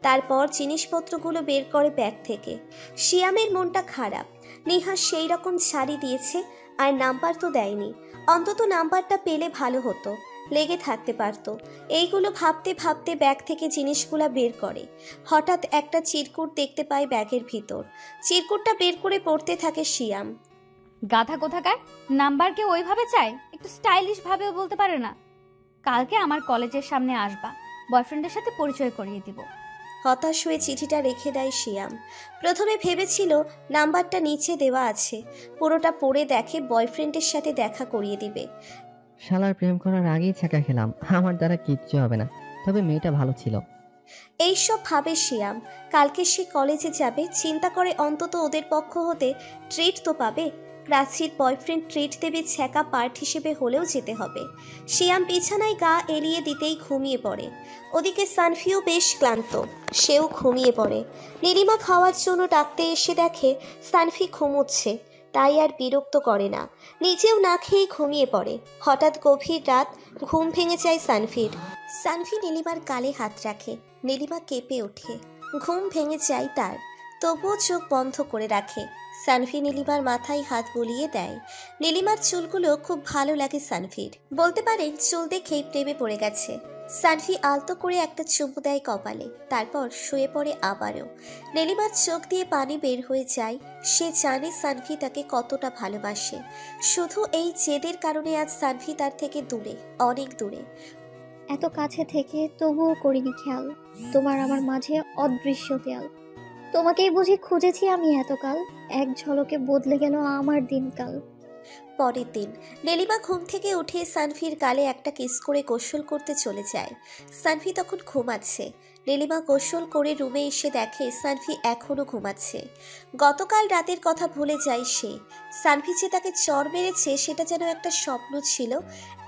তারপর জিনিসপত্রগুলো বের করে ব্যাগ থেকে। শিয়ামের মনটা খারাপ। নেহা সেই রকম শাড়ি দিয়েছে, আর নাম্বার তো দেয়নি। অন্তত নাম্বারটা পেলে ভালো হতো, লেগে থাকতে পারতো। এইগুলো ভাবতে ভাবতে ব্যাগ থেকে জিনিসগুলো বের করে। হঠাৎ একটা চিরকুট দেখতে পায় ব্যাগের ভিতর। চিরকুটটা বের করে পড়তে থাকে শিয়াম। গাধা কোথাকার, নাম্বারকে ওইভাবে চায়? একটু স্টাইলিশ ভাবেও বলতে পারে না? কালকে আমার কলেজের সামনে আসবা, বয়ফ্রেন্ডের সাথে পরিচয় করিয়ে দিব। হতাশ হয়ে চিঠিটা রেখে দেয় শিয়াম। প্রথমে ভেবেছিল নাম্বারটা নিচে দেওয়া আছে, পুরোটা পড়ে দেখে বয়ফ্রেন্ডের সাথে দেখা করিয়ে দিবে। শালার প্রেম করার আগেই ছ্যাঁকা খেলাম, আমার দ্বারা কিচ্ছু হবে না। তবে মেয়েটা ভালো ছিল। এইসব ভাবে শিয়াম। কালকে সে কলেজে যাবে, চিন্তা করে অন্তত ওদের পক্ষ হতে ট্রিট তো পাবে। প্রাচীর বয়ফ্রেন্ড ট্রিট দেবে, ছ্যাঁকা পার্ট হিসেবে হলেও যেতে হবে। শিয়াম বিছানায় গা এলিয়ে দিতেই ঘুমিয়ে পড়ে। ওদিকে সানভিও বেশ ক্লান্ত, সেও ঘুমিয়ে পড়ে। নীলিমা খাওয়ার জন্য ডাকতে এসে দেখে সানভি ঘুমোচ্ছে, তাই আর বিরক্ত করে না। নিজেও না খেয়ে ঘুমিয়ে পড়ে। হঠাৎ গভীর রাত, ঘুম ভেঙে যায় সানভির। সানভি নীলিমার গালে হাত রাখে। নীলিমা কেঁপে ওঠে। ঘুম ভেঙে যায় তার, তবুও চোখ বন্ধ করে রাখে। সানভি নীলিমার মাথায় হাত বুলিয়ে দেয়। নীলিমার চুলগুলো খুব ভালো লাগে সানভির। বলতে পারে চুল দেখেই প্রেমে পড়ে গেছে। সানভি আলতো করে একটা চুমু দেয় কপালে, তারপর শুয়ে পড়ে আবারও। নীলিমার চোখ দিয়ে পানি বের হয়ে যায়। সে জানে সানভি তাকে কতটা ভালোবাসে। শুধু এই জেদের কারণে আজ সানভি তার থেকে দূরে, অনেক দূরে। এত কাছে থেকে তবুও করিনি খেয়াল, তোমার আমার মাঝে অদৃশ্য দেয়াল। তোমাকেই বুঝি খুঁজেছি আমি এতকাল, এক ঝলকে বদলে গেল আমার দিনকাল। পরের দিন নীলিমা ঘুম থেকে উঠে সানভির গালে একটা কিস করে গোসল করতে চলে যায়। সানভি তখন ঘুমাচ্ছে। নীলিমা গোসল করে রুমে এসে দেখে সানভি এখনও ঘুমাচ্ছে। গতকাল রাতের কথা ভুলে যায় সে। সানভি যে তাকে চর মেরেছে সেটা যেন একটা স্বপ্ন ছিল,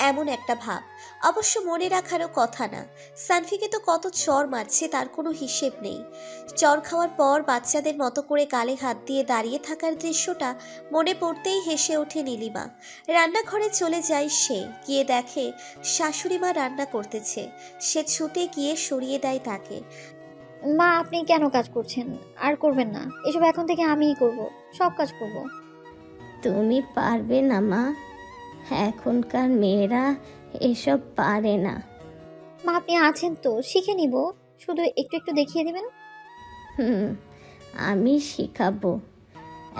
এমন একটা ভাব। অবশ্য মনে রাখারও কথা না, সানভিকে তো কত চর মারছে তার কোনো হিসেব নেই। চর খাওয়ার পর বাচ্চাদের মতো করে গালে হাত দিয়ে দাঁড়িয়ে থাকার দৃশ্যটা মনে পড়তেই হেসে ওঠে নীলিমা। রান্নাঘরে চলে যায় সে, গিয়ে দেখে শাশুড়ি মা রান্না করতেছে। সে ছুটে গিয়ে সরিয়ে দেয় তাকে। মা, আপনি কেন কাজ করছেন? আর করবেন না, এসব এখন থেকে আমিই করব, সব কাজ করব। তুমি পারবে না মা, এখনকার মেয়েরা এসব পারে না। মা, আপনি আছেন তো, শিখে নিব, শুধু একটু একটু দেখিয়ে দিবেন। আমি শিখাবো,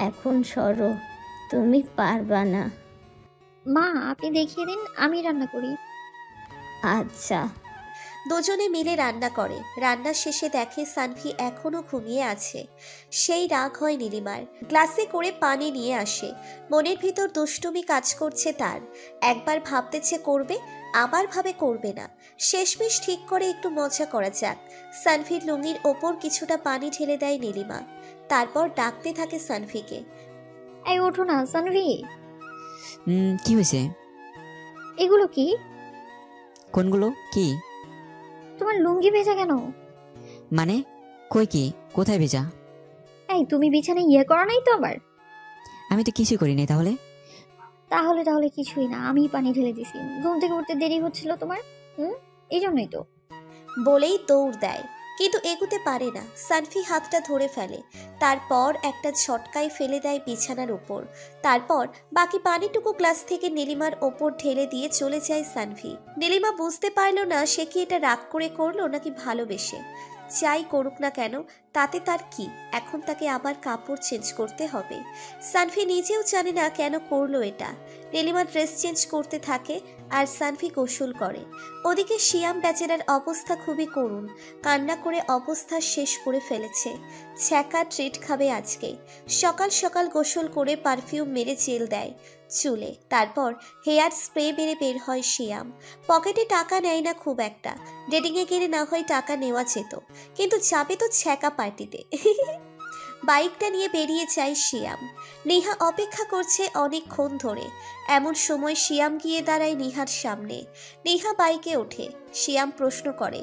এখন সরো, তুমি পারবা না। মা, আপনি দেখিয়ে দিন, আমি রান্না করি। আচ্ছা। দুজনে মিলে রান্না করে। রান্না শেষে দেখে সানভি এখনো ঘুমিয়ে আছে। সেই রাগ হয় নীলিমার। গ্লাসে করে পানি নিয়ে আসে। মনের ভিতর দুষ্টুমি কাজ করছে তার। একবার ভাবতেছে করবে, আবার ভাবে করবে না। শেষমেশ ঠিক করে একটু মজা করা যাক। সানভির লুঙ্গির ওপর কিছুটা পানি ঢেলে দেয় নীলিমা। তারপর ডাকতে থাকে সানভিকে। এই ওঠো না সানভি। কি হয়েছে? এগুলো কি? কোনগুলো? কি? তোমার লুঙ্গি ভেজা কেন? মানে কই, কি, কোথায় ভেজা? এই, তুমি বিছানায় করো নাই তো আবার? আমি তো কিছুই করি নাই। তাহলে তাহলে তাহলে কিছুই না, আমি পানি ঢেলে দিছি। ঘুম থেকে উঠতে দেরি হচ্ছিল তোমার, এই জন্যই তো। বলেই দৌড় দেয়, কিন্তু এগুতে পারে না। সানভি হাতটা ধরে ফেলে। তারপর একটা ঝটকায় ফেলে দেয় বিছানার উপর। তারপর বাকি পানিটুকু গ্লাস থেকে নীলিমার ওপর ঢেলে দিয়ে চলে যায় সানভি। নীলিমা বুঝতে পারল না সে কি এটা রাগ করে করলো নাকি ভালোবেসে। যাই করুক না কেন তাতে তার কি, এখন তাকে আবার কাপড় চেঞ্জ করতে হবে। সানভি নিজেও জানে না কেন করলো এটা। নীলিমা ড্রেস চেঞ্জ করতে থাকে আর সানভি গোসল করে। ওদিকে শিয়াম বেচারার অবস্থা খুবই করুণ। কান্না করে অবস্থা শেষ করে ফেলেছে। ছ্যাঁকা ট্রিট খাবে আজকে। সকাল সকাল গোসল করে পারফিউম মেরে জেল দেয় চুলে। তারপর হেয়ার স্প্রে মেরে বের হয় শিয়াম। পকেটে টাকা নেয় না খুব একটা। ডেটিংয়ে গেলে না হয় টাকা নেওয়া যেত, কিন্তু যাবে তো ছ্যাঁকা পার্টিতে। বাইকটা নিয়ে বেরিয়ে যায় শিয়াম। নেহা অপেক্ষা করছে অনেকক্ষণ ধরে। এমন সময় শিয়াম গিয়ে দাঁড়ায় নেহার সামনে। নেহা বাইকে ওঠে। শিয়াম প্রশ্ন করে,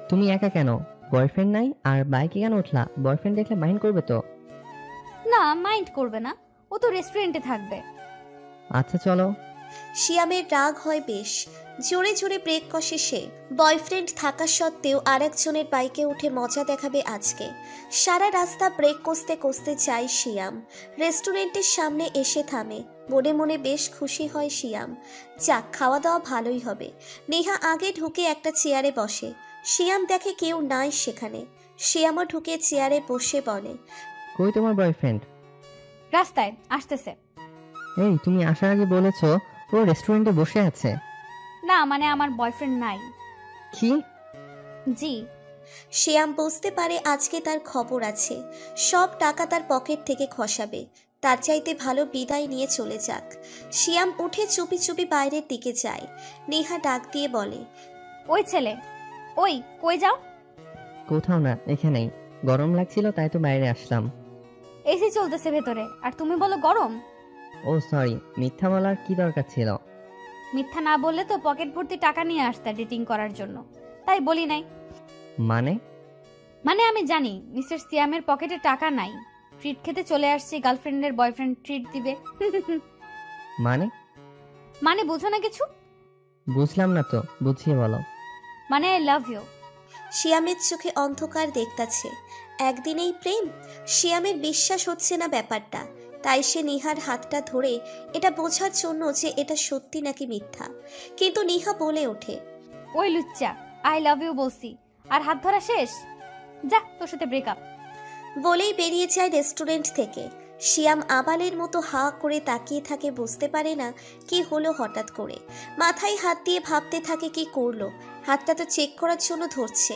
তুমি একা কেন? বয়ফ্রেন্ড নাই আর বাইকে কেন উঠলা? বয়ফ্রেন্ড দেখলে মাইন্ড করবে তো? না, মাইন্ড করবে না, ও তো রেস্টুরেন্টে থাকবে। আচ্ছা চলো। শিয়ামের রাগ হয় বেশ। জোরে জোরে ব্রেক কষে সে। বয়ফ্রেন্ড থাকা সত্ত্বেও আরেকজনের বাইকে উঠে মজা দেখাবে আজকে। সারা রাস্তা ব্রেক কষতে কষতে যায় শিয়াম। রেস্টুরেন্টের সামনে এসে থামে। মনে মনে বেশ খুশি হয় শিয়াম। যাক, খাওয়া দাওয়া ভালোই হবে। নেহা আগে ঢুকে একটা চেয়ারে বসে। শিয়াম দেখে কেউ নাই সেখানে। শিয়ামও ঢুকে চেয়ারে বসে বলে, কই তোমার বয়ফ্রেন্ড? রাস্তায় আসতেছে। এই, তুমি আসার আগে বলেছো ও রেস্টুরেন্টে বসে আছে। না, মানে আমার বয়ফ্রেন্ড নাই। কি? জি। শিয়াম বুঝতে পারে আজকে তার খবর আছে। সব টাকা তার পকেট থেকে খসাবে। তার চাইতে ভালো বিদায় নিয়ে চলে যাক। শিয়াম উঠে চুপি চুপি বাইরের দিকে যায়। নেহা ডাক দিয়ে বলে, ওই ছেলে, ওই কই যাও? কোথাও না, এখানেই। গরম লাগছিল তাই তো বাইরে আসলাম। এসি চলতেছে ভেতরে, আর তুমি বলো গরম। ও সরি, মিথ্যা বলার কি দরকার ছিল? মিথ্যা না বললে তো পকেট ভর্তি টাকা নিয়ে আসতে ডেটিং করার জন্য, তাই বলি নাই। মানে আমি জানি মিস্টার সিয়ামের পকেটে টাকা নাই। ট্রিট খেতে চলে আসছি, গার্লফ্রেন্ডের বয়ফ্রেন্ড ট্রিট দিবে। মানে বুঝো না কিছু? বুঝলাম না তো, বুঝিয়ে বলো। মানে আই লাভ ইউ। শিয়ামের চোখে অন্ধকার দেখতাছে। একদিনেই প্রেম? শিয়ামের বিশ্বাস হচ্ছে না ব্যাপারটা। তাই সে নিহার হাতটা ধরে এটা বোঝার জন্য যে এটা সত্যি নাকি মিথ্যা। কিন্তু নিহা বলে ওঠে, ওই লুচ্চা, আই লাভ ইউ বলছি, আর হাত ধরা শেষ, যা তোর সাথে ব্রেকআপ। বলেই বেরিয়ে যায় রেস্টুরেন্ট থেকে। শিয়াম আবালের মতো হা করে তাকিয়ে থাকে, বুঝতে পারে না কি হলো হঠাৎ করে। মাথায় হাত দিয়ে ভাবতে থাকে কি করলো। হাতটা তো চেক করার জন্য ধরছে,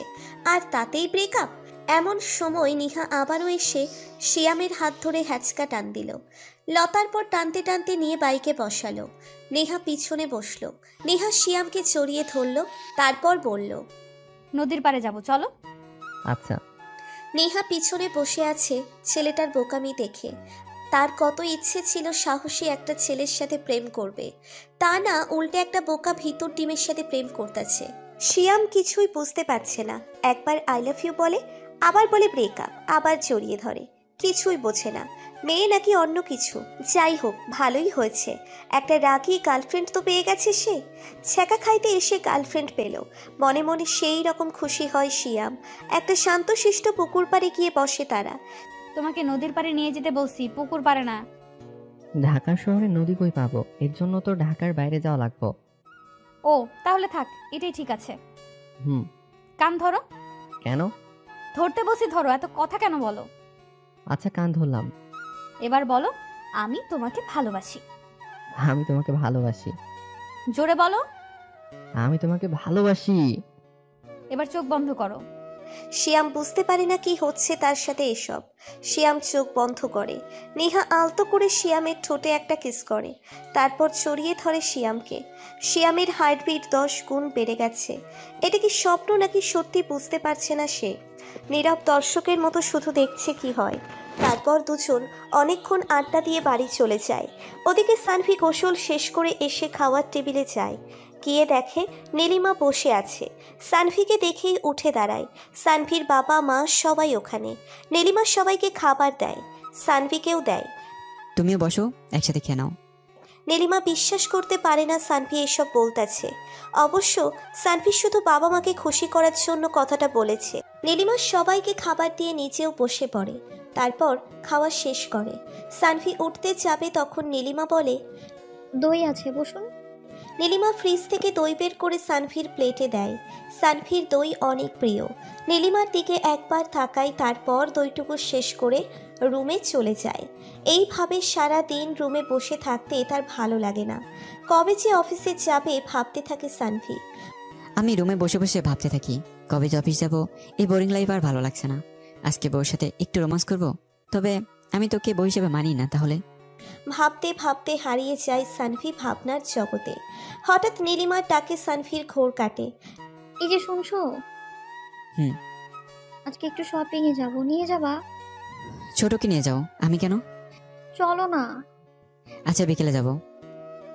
আর তাতেই ব্রেকআপ। এমন সময় নিহা আবারও এসে শিয়ামের হাত ধরে হ্যাচকা টান দিল। লতার পর টানতে টানতে নিয়ে বাইকে বসালো। নেহা পিছনে বসলো। নেহা শিয়ামকে জড়িয়ে ধরল, তারপর বলল, নদীর পাড়ে যাব, চলো। আচ্ছা। নেহা পিছনে বসে আছে ছেলেটার বোকামি দেখে। তার কত ইচ্ছে ছিল সাহসী একটা ছেলের সাথে প্রেম করবে, তা না উল্টে একটা বোকা ভিতর ডিমের সাথে প্রেম করতেছে। শিয়াম কিছুই বুঝতে পারছে না। একবার আই লাভ ইউ বলে, আবার বলে ব্রেকআপ, আবার জড়িয়ে ধরে। কিছুই বোঝে না, মেয়ে নাকি অন্য কিছু। যাই হোক, ভালোই হয়েছে, একটা রাগী গার্লফ্রেন্ড তো পেয়ে গেছে সে। ছ্যাঁকা খাইতে এসে গার্লফ্রেন্ড পেল, মনে মনে সেই রকম খুশি হয় শিয়াম। একটা শান্তশিষ্ট পুকুর পাড়ে গিয়ে বসে তারা। তোমাকে নদীর পাড়ে নিয়ে যেতে বলছি, পুকুর পাড়ে না। ঢাকা শহরে নদী কই পাবো? এর জন্য তো ঢাকার বাইরে যাওয়া লাগবে। ও তাহলে থাক, এটাই ঠিক আছে। হুম। কান ধরো। কেন? ধরতে বসি, ধরো, এত কথা কেন বলো? আচ্ছা, কান ধরলাম। এবার বলো, আমি তোমাকে ভালোবাসি। আমি তোমাকে ভালোবাসি। জোরে বলো। আমি তোমাকে ভালোবাসি। এবার চোখ বন্ধ করো। শিয়াম বুঝতে পারে না কি হচ্ছে তার সাথে এসব। শিয়াম চোখ বন্ধ করে। নেহা আলতো করে শিয়ামের ঠোঁটে একটা কিস করে, তারপর জড়িয়ে ধরে শিয়ামকে। শিয়ামের হার্টবিট 10 গুণ বেড়ে গেছে। এটা কি স্বপ্ন নাকি সত্যি বুঝতে পারছে না সে। নীরব দর্শকের মতো শুধু দেখছে কি হয়। তারপর দুজন অনেকক্ষণ আড্ডা দিয়ে বাড়ি চলে যায়। ওদিকে সানভি গোসল শেষ করে এসে খাওয়ার টেবিলে যায়। গিয়ে দেখে নীলিমা বসে আছে। সানভিকে দেখেই উঠে দাঁড়ায়। সানভির বাবা মা সবাই ওখানে। নীলিমা সবাইকে খাবার দেয়, সানভিকেও দেয়। তুমিও বসো, একসাথে খেয়ে নাও। নীলিমা বিশ্বাস করতে পারে না সানভি এসব বলতেছে। অবশ্য সানভি শুধু বাবা মাকে খুশি করার জন্য কথাটা বলেছে। নীলিমা সবাইকে খাবার দিয়ে নিচেও বসে পড়ে, তারপর খাওয়া শেষ করে। সানভি উঠতে যাবে তখন নীলিমা বলে, দই আছে, বসুন। নীলিমা ফ্রিজ থেকে দই বের করে সানভির প্লেটে দেয়। সানভির দই অনেক প্রিয়। নীলিমার দিকে একবার তাকায়, তারপর দইটুকু শেষ করে রুমে চলে যায়। এইভাবে সারা দিন রুমে বসে থাকতে তার ভালো লাগে না। কবে যে অফিসে যাবে ভাবতে থাকে সানভি। আমি রুমে বসে বসে ভাবতে থাকি, কবে যে অফিস যাবো। এই বোরিং লাইফ আর ভালো লাগছে না। আজকে বউর সাথে একটু রোমান্স করব। তবে আমি তোকে বউ হিসেবে মানি না। তাহলে ভাবতে ভাবতে হারিয়ে যায় সানভি ভাবনার জগতে। হঠাৎ নীলিমার ডাকে সানভির ঘোর কাটে। এই যে শুনছো, হুম। আজকে একটু শপিং এ যাবো, নিয়ে যাবা? ছোটকে নিয়ে যাও। আমি কেন? চলো না। আচ্ছা, বিকেলে যাব।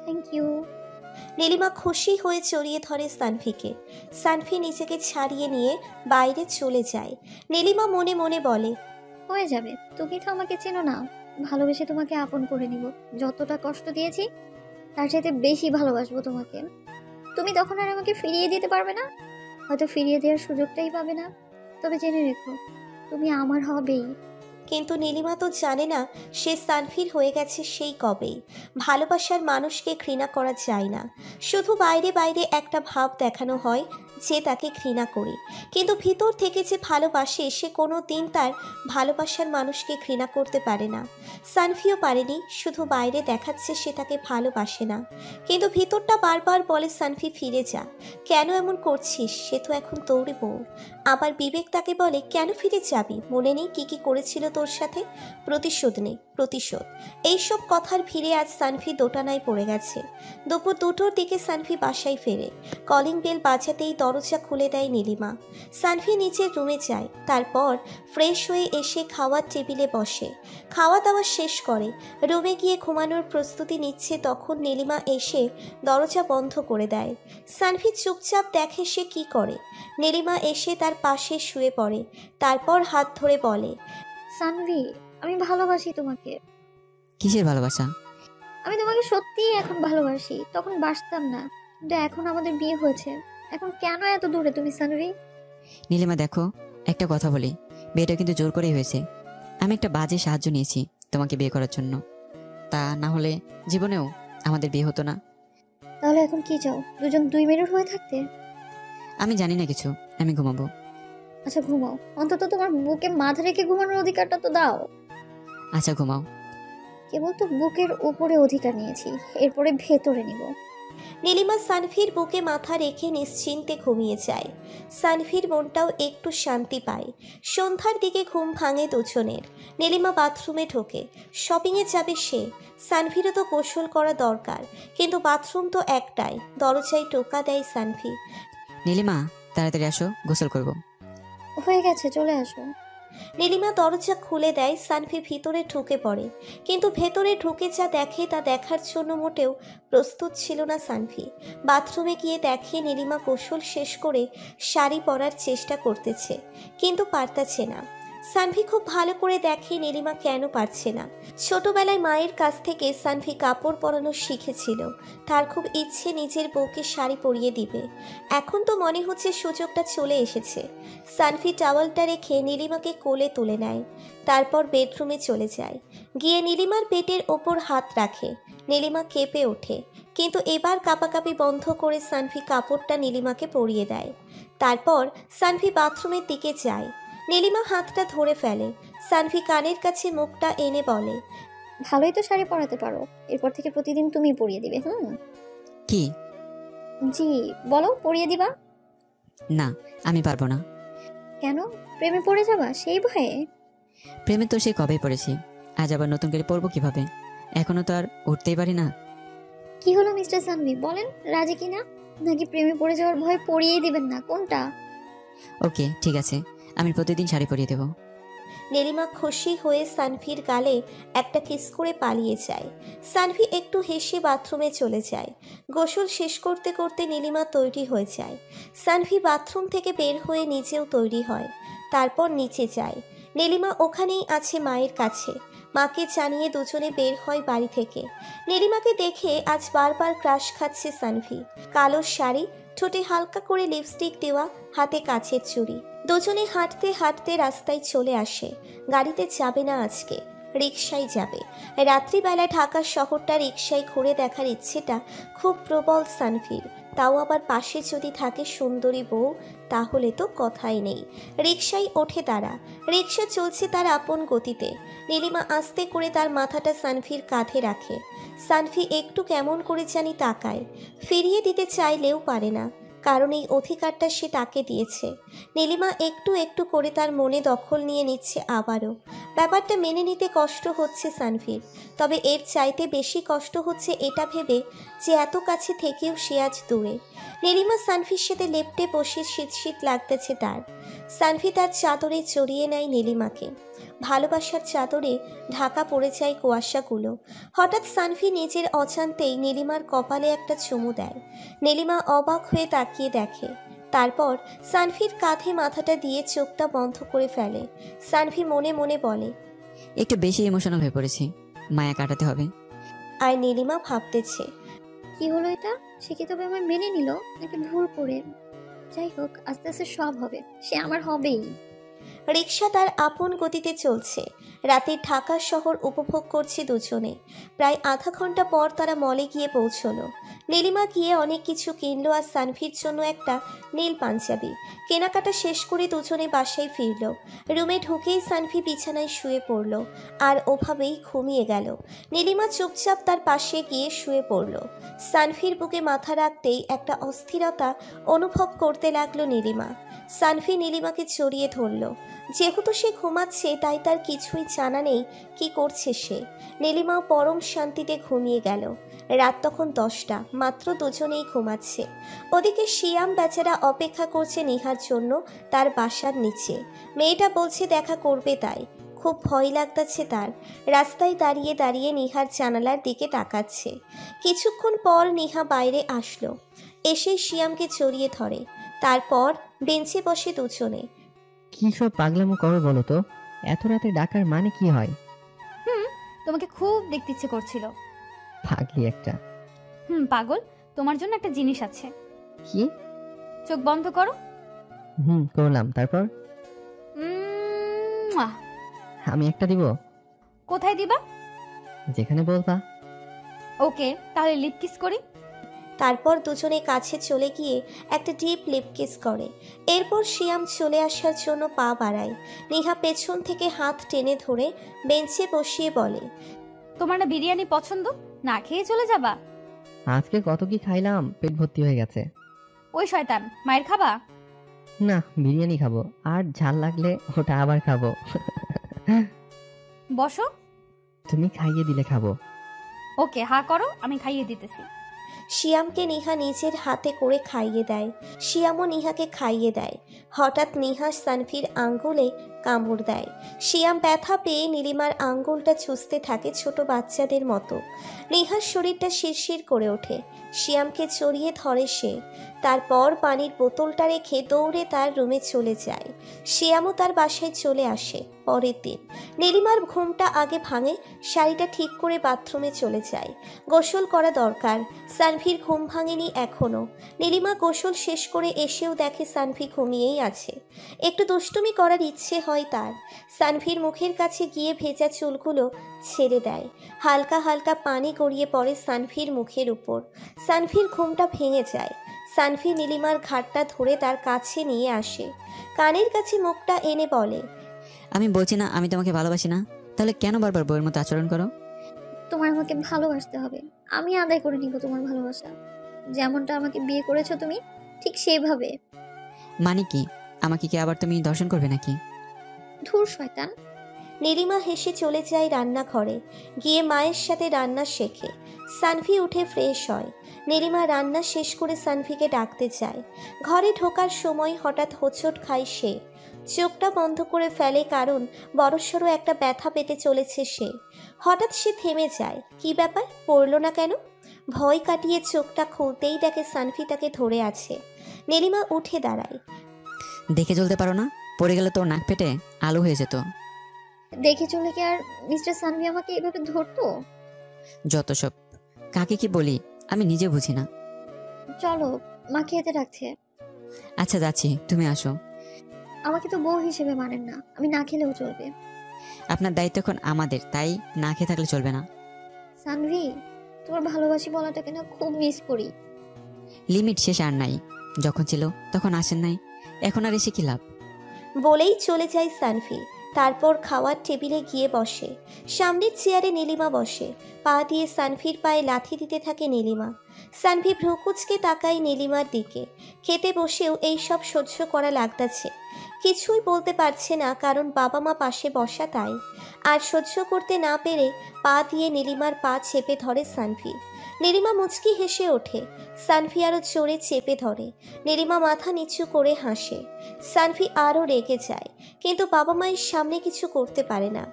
Thank you. নীলিমা খুশি হয়ে জড়িয়ে ধরে সানভিকে। সানভি নিজেকে ছাড়িয়ে নিয়ে বাইরে চলে যায়। নীলিমা মনে মনে বলে, হয়ে যাবে, তুমি তো আমাকে চেনো না। ভালোবেসে তোমাকে আপন করে নিব। যতটা কষ্ট দিয়েছি তার চাইতে বেশি ভালোবাসবো তোমাকে। তুমি তখন আর আমাকে ফিরিয়ে দিতে পারবে না, হয়তো ফিরিয়ে দেওয়ার সুযোগটাই পাবে না। তবে জেনে রেখো, তুমি আমার হবেই। কিন্তু নীলিমা তো জানে না সে সানভির হয়ে গেছে সেই কবেই। ভালোবাসার মানুষকে ঘৃণা করা যায় না। শুধু বাইরে বাইরে একটা ভাব দেখানো হয় যে তাকে ঘৃণা করি, কিন্তু ভিতর থেকে যে ভালোবাসে সে কোনো দিন তার ভালোবাসার মানুষকে ঘৃণা করতে পারে না। সানভিও পারেনি, শুধু বাইরে দেখাচ্ছে সে তাকে ভালোবাসে না, কিন্তু ভিতরটা বারবার বলে সানভি ফিরে যা, কেন এমন করছিস, সে তো এখন তোরই বউ। আবার বিবেক তাকে বলে, কেন ফিরে যাবি, মনে নেই কি কি করেছিল তোর সাথে? প্রতিশোধ নেই, প্রতিশোধ। এইসব কথার ভিড়ে আজ সানভি দোটানায় পড়ে গেছে। দুপুর 2টোর দিকে সানভি বাসায় ফেরে। কলিং বেল বাজাতেই দরজা খুলে দেয় নীলিমা। সানভি নিচের রুমে যায়, তারপর ফ্রেশ হয়ে এসে খাওয়ার টেবিলে বসে। খাওয়া দাওয়া শেষ করে রুমে গিয়ে ঘুমানোর প্রস্তুতি নিচ্ছে, তখন নীলিমা এসে দরজা বন্ধ করে দেয়। সানভি চুপচাপ দেখে সে কি করে। নীলিমা এসে তার পাশে শুয়ে পড়ে, তারপর হাত ধরে বলে, সানভি, আমি ভালোবাসি তোমাকে। কিসের ভালোবাসা? আমি তোমাকে সত্যিই এখন ভালোবাসি। তখন বাসতাম না, কিন্তু এখন আমাদের বিয়ে হয়েছে। এখন কেন এত দূরে তুমি সানভি? নীলিমা দেখো, একটা কথা বলি, বিয়েটা কিন্তু জোর করেই হয়েছে। আমি একটা বাজে সাহায্য নিয়েছি তোমাকে বিয়ে করার জন্য। তা না হলে জীবনেও আমাদের বিয়ে হতো না। তাহলে এখন কি চাও, দুজন 2 মিনিট হয়ে থাকতে? আমি জানি না কিছু, আমি ঘুমাবো। আচ্ছা ঘুমাও, অন্তত তোমার বুকে মাথা রেখে ঘুমানোর অধিকারটা তো দাও। আচ্ছা ঘুমাও। কেবল তো বুকের উপরে অধিকার নিয়েছি, এরপরে ভেতরে নিব। নীলিমা সানভির বুকে মাথা রেখে নিশ্চিন্তে ঘুমিয়ে যায়। সানভির মনটাও একটু শান্তি পায়। সন্ধ্যার দিকে ঘুম ভাঙে দুজনের। নীলিমা বাথরুমে ঢোকে। শপিংয়ে যাবে সে। সানভিরও তো গোসল করা দরকার, কিন্তু বাথরুম তো একটাই। দরজায় টোকা দেয় সানভি। নীলিমা, তাড়াতাড়ি আসো, গোসল করব। হয়ে গেছে, চলে আসো। নীলিমা দরজা খুলে দেয়। সানভি ভিতরে ঢুকে পড়ে, কিন্তু ভেতরে ঢুকে যা দেখে তা দেখার জন্য মোটেও প্রস্তুত ছিল না সানভি। বাথরুমে গিয়ে দেখে নীলিমা গোসল শেষ করে শাড়ি পরার চেষ্টা করতেছে, কিন্তু পারতেছে না। সানভি খুব ভালো করে দেখে নীলিমা কেন পারছে না। ছোটবেলায় মায়ের কাছ থেকে সানভি কাপড় পরানো শিখেছিল। তার খুব ইচ্ছে নিজের বউকে শাড়ি পরিয়ে দিবে। এখন তো মনে হচ্ছে সুযোগটা চলে এসেছে। সানভি টাওয়ালটা রেখে নীলিমাকে কোলে তুলে নেয়। তারপর বেডরুমে চলে যায়। গিয়ে নীলিমার পেটের ওপর হাত রাখে। নীলিমা কেঁপে ওঠে, কিন্তু এবার কাঁপাকাঁপি বন্ধ করে সানভি কাপড়টা নীলিমাকে পরিয়ে দেয়। তারপর সানভি বাথরুমের দিকে যায়। নীলিমা হাতটা ধরে ফেলে। সানভি কানের কাছে মুখটা এনে বলে, ভালোই তো শাড়ি পরাতে পারো, এরপর থেকে প্রতিদিন তুমি পরিয়ে দিবে। কি? জি বলো, পরিয়ে দিবা? না, আমি পারবো না। কেন? প্রেমে পড়ে যাবা সেই ভয়ে? প্রেমে তো সে কবেই পড়েছি, আজ আবার নতুন করে পড়বো কিভাবে? এখনো তো আর উঠতেই পারি না। কি হলো মিস্টার সানভি, বলেন রাজি কিনা? নাকি প্রেমে পড়ে যাওয়ার ভয় পরিয়েই দিবেন না, কোনটা? ওকে, ঠিক আছে, আমি প্রতিদিন শাড়ি পরিয়ে দেবো। নীলিমা খুশি হয়ে সানভির গালে একটা কিস করে পালিয়ে যায়। সানভি একটু হেসে বাথরুমে চলে যায়। গোসল শেষ করতে করতে নীলিমা তৈরি হয়ে যায়। সানভি বাথরুম থেকে বের হয়ে নিচেও তৈরি হয়। তারপর নিচে যায়। নীলিমা ওখানেই আছে মায়ের কাছে। মাকে জানিয়ে দুজনে বের হয় বাড়ি থেকে। নীলিমাকে দেখে আজ বারবার ক্রাশ খাচ্ছে সানভি। কালো শাড়ি, ঠোঁটে হালকা করে লিপস্টিক দেওয়া, হাতে কাচের চুড়ি। দুজনে হাঁটতে হাঁটতে রাস্তায় চলে আসে। গাড়িতে যাবে না আজকে, রিকশায় যাবে। রাত্রিবেলা ঢাকা শহরটা রিকশায় ঘুরে দেখার ইচ্ছেটা খুব প্রবল সানভির। তাও আবার পাশে যদি থাকে সুন্দরী বউ, তাহলে তো কথাই নেই। রিকশায় ওঠে তারা। রিকশা চলছে তার আপন গতিতে। নীলিমা আস্তে করে তার মাথাটা সানভির কাঁধে রাখে। সানভি একটু কেমন করে জানি তাকায়। ফিরিয়ে দিতে চাইলেও পারে না, কারণ এই অধিকারটা সে তাকে দিয়েছে। নীলিমা একটু একটু করে তার মনে দখল নিয়ে নিচ্ছে আবারও। ব্যাপারটা মেনে নিতে কষ্ট হচ্ছে সানভির, তবে এর চাইতে বেশি কষ্ট হচ্ছে এটা ভেবে যে এত কাছে থেকেও সে আজ দূরে। নীলিমা সানভির সাথে লেপ্টে বসে শীত শীত লাগতেছে তার। সানভি তার চাদরে জড়িয়ে নেয় নীলিমাকে। ভালোবাসার চাদরে ঢাকা পড়ে যায় কুয়াশাগুলো। হঠাৎ সানভি নিজের অজান্তেই নীলিমার কপালে একটা চুমু দেয়। নীলিমা অবাক হয়ে তাকিয়ে দেখে। তারপর সানভির কাঁধে মাথাটা দিয়ে চোখটা বন্ধ করে ফেলে। সানভি মনে মনে বলে, একটু বেশি ইমোশনাল হয়ে পড়েছি, মায়া কাটাতে হবে। আর নীলিমা ভাবতেছে, কি হলো এটা? সে কি তবে আমার মেনে নিল নাকি ভুল করে? যাই হোক, আস্তে আস্তে সব হবে, সে আমার হবেই। রিকশা তার আপন গতিতে চলছে। রাতের ঢাকা শহর উপভোগ করছে দুজনে। প্রায় আধা ঘন্টা পর তারা মলে গিয়ে পৌঁছলো। নীলিমা গিয়ে অনেক কিছু কিনলো আর সানভির জন্য একটা নীল পাঞ্জাবি। কেনাকাটা শেষ করে দুজনে বাসায় ফিরল। রুমে ঢুকেই সানভি বিছানায় শুয়ে পড়ল আর ওভাবেই ঘুমিয়ে গেল। নীলিমা চুপচাপ তার পাশে গিয়ে শুয়ে পড়ল। সানভির বুকে মাথা রাখতেই একটা অস্থিরতা অনুভব করতে লাগলো নীলিমা। সানভি নীলিমাকে জড়িয়ে ধরল। যেহেতু সে ঘুমাচ্ছে তাই তার কিছুই জানা নেই কি করছে সে। নীলিমাও পরম শান্তিতে ঘুমিয়ে গেল। রাত তখন 10টা, মাত্র দুজনেই ঘুমাচ্ছে। ওদিকে শিয়াম বেচারা অপেক্ষা করছে নিহার জন্য তার বাসার নিচে। মেয়েটা বলছে দেখা করবে, তাই খুব ভয় লাগতেছে তার। রাস্তায় দাঁড়িয়ে দাঁড়িয়ে নিহার জানালার দিকে তাকাচ্ছে। কিছুক্ষণ পর নিহা বাইরে আসলো। এসেই শিয়ামকে জড়িয়ে ধরে। তারপর বেঞ্চে বসে দুজনে। কি সব পাগলামো করো বলো তো? এত রাতে ডাকার মানে কি হয়? তোমাকে খুব দেখতে ইচ্ছে করছিল। পাগলি একটা। পাগল, তোমার জন্য একটা জিনিস আছে। কি? চোখ বন্ধ করো। করলাম, তারপর? মুয়া। আমি একটা দিব? কোথায় দিবা? যেখানে বলবা। ওকে, তাহলে লিপ কিস করি। তারপর দুজনে কাছে চলে গিয়ে একটা ডিপ লিপ কিস করে। এরপর শিয়াম চলে আসার জন্য পা বাড়ায়। নিহা পেছন থেকে হাত টেনে ধরে বেঞ্চে বসিয়ে বলে, তোমার না বিরিয়ানি পছন্দ, না খেয়ে চলে যাবা? আজকে কত কি খাইলাম, পেট ভর্তি হয়ে গেছে। ওই শয়তান, মায়ের খাবা? না, বিরিয়ানি খাবো, আর ঝাল লাগলে ওটা আবার খাবো। বসো। তুমি খাইয়ে দিলে খাবো। ওকে, হা করো, আমি খাইয়ে দিতেছি। শিয়ামকে নিহা নিজের হাতে করে খাইয়ে দেয়। শিয়ামও নিহাকে খাইয়ে দেয়। হঠাৎ নিহা সানভির আঙ্গুলে কামড় দেয়। শিয়াম ব্যথা পেয়ে নীলিমার আঙ্গুলটা চুষতে থাকে ছোট বাচ্চাদের মতো। নিহার শরীরটা শিরশির করে ওঠে। শিয়ামকে জড়িয়ে ধরে সে। তারপর পানির বোতলটা রেখে দৌড়ে তার রুমে চলে যায়। শিয়ামও তার বাসায় চলে আসে। পরের দিন নীলিমার ঘুমটা আগে ভাঙে। শাড়িটা ঠিক করে বাথরুমে চলে যায়। গোসল করা দরকার। সানভির ঘুম ভাঙেনি এখনো। নীলিমা গোসল শেষ করে এসেও দেখে সানভি ঘুমিয়েই আছে। একটু দুষ্টুমি করার ইচ্ছে হয় তার। সানভির মুখের কাছে গিয়ে ভেজা চুলগুলো ছেড়ে দেয়। হালকা হালকা পানি গড়িয়ে পড়ে সানভির মুখের উপর। সানভির ঘুমটা ভেঙে যায়। সানভি নীলিমার ঘাটটা ধরে তার কাছে নিয়ে আসে। কানের কাছে মুখটা এনে বলে, আমি বলছি না আমি তোমাকে ভালোবাসি না, তাহলে কেন বারবার বইয়ের মতো আচরণ করো? তোমার আমাকে ভালোবাসতে হবে। আমি আদায় করে নিব তোমার ভালোবাসা। যেমনটা আমাকে বিয়ে করেছো তুমি, ঠিক সেইভাবে। মানে কি? আমাকে কি আবার তুমি দর্শন করবে নাকি? ধুর শয়তান। নীলিমা হেসে চলে যায় রান্নাঘরে। গিয়ে মায়ের সাথে রান্না শেখে। সানভি উঠে ফ্রেশ হয়। নীলিমা রান্না শেষ করে সানভিকে ডাকতে যায়। ঘরে ঢোকার সময় হঠাৎ হোঁচট খায় সে। চোখটা বন্ধ করে ফেলে, কারণ বড়সড় একটা ব্যথা পেতে চলেছে সে। হঠাৎ সে থেমে যায়। কি ব্যাপার, পড়ল না কেন? ভয় কাটিয়ে চোখটা খুলতেই দেখে সানভি তাকে ধরে আছে। নীলিমা উঠে দাঁড়ায়। দেখে চলতে পারো না? পড়ে গেলে তোর নাক পেটে আলু হয়ে যেত। দেখে চলে কি আর মিস্টার সানভি আমাকে এভাবে ধরতো? যত সব। কাকে কি বলি আমি নিজে বুঝি না। চলো, মা খেতে রাখছে। আচ্ছা যাচ্ছি, তুমি আসো। আমাকে তো বউ হিসেবে মানেন না, আমি না খেলেও চলবে। আপনার দায়িত্ব এখন আমাদের, তাই না খেয়ে থাকলে চলবে না। সানভি, তোমার ভালোবাসি বলাটাকে না খুব মিস করি। লিমিট শেষ আর নাই। যখন ছিল তখন আসেন নাই, এখন আর এসে কি লাভ? বলেই চলে যায় সানভি। তারপর খাওয়ার টেবিলে গিয়ে বসে। সামনের চেয়ারে নীলিমা বসে। পা দিয়ে সানভির পায়ে লাথি দিতে থাকে নীলিমা। সানভি ভ্রুকুচকে তাকায় নীলিমার দিকে। খেতে বসেও এই সব সহ্য করা লাগতাছে। কিছুই বলতে পারছে না, কারণ বাবা মা পাশে বসা তাই। আর সহ্য করতে না পেরে পা দিয়ে নীলিমার পা চেপে ধরে সানভি। নীলিমা মুচকি হেসে ওঠে। সানভি আরও জোরে চেপে ধরে। নীলিমা মাথা নিচু করে হাসে। সানভি আরও রেগে যায়, কিন্তু বাবা মায়ের সামনে কিছু করতে পারে না।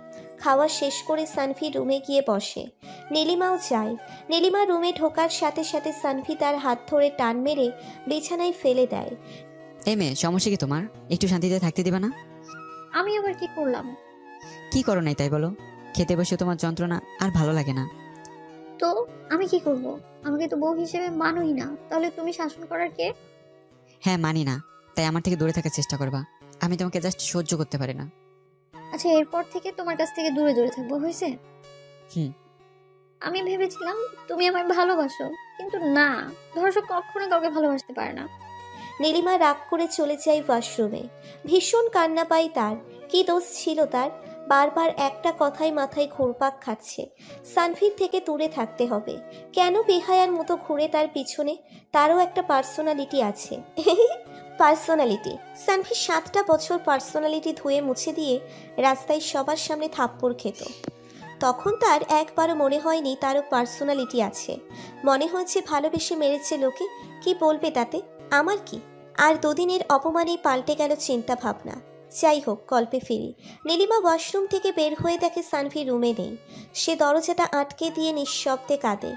খাওয়া শেষ করে সানভি রুমে গিয়ে বসে। নীলিমাও যায়। নীলিমা রুমে ঢোকার সাথে সাথে সানভি তার হাত ধরে টান মেরে বিছানায় ফেলে দেয়। এই মেয়ে, সমস্যা কি তোমার? একটু শান্তিতে থাকতে দিবা না? আমি আবার কি করলাম? কি করো নাই তাই বলো? খেতে বসে তোমার যন্ত্রণা আর ভালো লাগে না। তো আমি কি করব? আমাকে তো বউ হিসেবে মানোই না, তাহলে তুমি শাসন করার কে? হ্যাঁ মানি না, তাই আমার থেকে দূরে থাকার চেষ্টা করবা। আমি তোমাকে জাস্ট সহ্য করতে পারি না। আচ্ছা, এরপর থেকে তোমার কাছ থেকে দূরে দূরে থাকবো, হয়েছে? হুম। আমি ভেবেছিলাম তুমি আমায় ভালোবাসো, কিন্তু না, ধর্ষক কখনো কাউকে ভালোবাসতে পারে না। নীলিমা রাগ করে চলে যায় ওয়াশরুমে। ভীষণ কান্না পায় তার। কি দোষ ছিল তার? বারবার একটা কথাই মাথায় ঘুরপাক খাচ্ছে। সানভির থেকে দূরে থাকতে হবে। কেন বেহায়ার মতো ঘুরে তার পিছনে? তারও একটা পার্সোনালিটি আছে। পার্সোনালিটি। সানভি 7টা বছর পার্সোনালিটি ধুয়ে মুছে দিয়ে রাস্তায় সবার সামনে থাপ্পড় খেত। তখন তার একবারও মনে হয়নি তারও পার্সোনালিটি আছে। মনে হয়েছে ভালোবেসে মেরেছে লোকে, কি বলবে তাতে, আমার কি? আর দুদিনের অপমানেই পাল্টে গেল চিন্তা ভাবনা। যাই হোক, গল্পে ফিরি। নীলিমা ওয়াশরুম থেকে বের হয়ে দেখে সানভি রুমে নেই। সে দরজাটা আটকে দিয়ে নিঃশব্দে কাঁদে।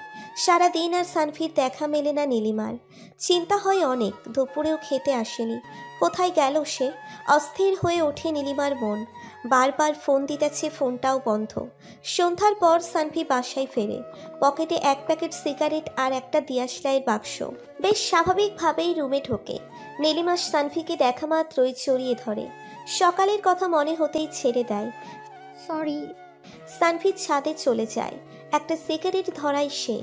সারাদিন আর সানভির দেখা মেলে না নীলিমার। চিন্তা হয় অনেক, দুপুরেও খেতে আসেনি। কোথায় গেল সে? অস্থির হয়ে ওঠে নীলিমার মন। বারবার ফোন দিতেছে, ফোনটাও বন্ধ। সন্ধ্যার পর সানভি বাসায় ফেরে। পকেটে 1 প্যাকেট সিগারেট আর একটা দিয়াশলাইয়ের বাক্স। বেশ স্বাভাবিকভাবেই রুমে ঢোকে। নীলিমা সানভিকে দেখা মাত্রই জড়িয়ে ধরে। সকালের কথা মনে হতেই ছেড়ে দেয়। সরি। সানভি ছাদে চলে যায়। একটা সিগারেট ধরায় সে।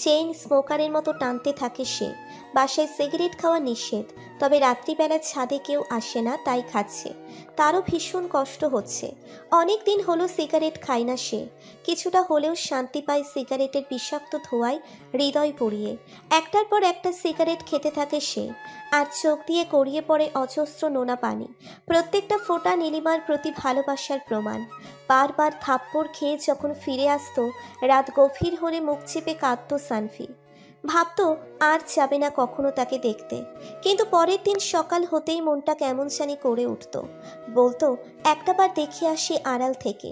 চেইন স্মোকারের মতো টানতে থাকে সে। বাসায় সিগারেট খাওয়া নিষেধ, তবে রাত্রিবেলা ছাদে কেউ আসে না তাই খাচ্ছে। তারও ভীষণ কষ্ট হচ্ছে। অনেক দিন হলো সিগারেট খায় না সে। কিছুটা হলেও শান্তি পায় সিগারেটের বিষাক্ত ধোঁয়ায় হৃদয় পুড়িয়ে। একটার পর একটা সিগারেট খেতে থাকে সে, আর চোখ দিয়ে গড়িয়ে পড়ে অজস্র নোনা পানি। প্রত্যেকটা ফোঁটা নীলিমার প্রতি ভালোবাসার প্রমাণ। বারবার থাপ্পড় খেয়ে যখন ফিরে আসতো, রাত গভীর হলে মুখ চেপে কাঁদতো সানভি। ভাবতো আর যাবে না কখনো তাকে দেখতে। কিন্তু পরের দিন সকাল হতেই মনটা কেমন জানি করে উঠত। বলতো একটাবার দেখে আসি আড়াল থেকে,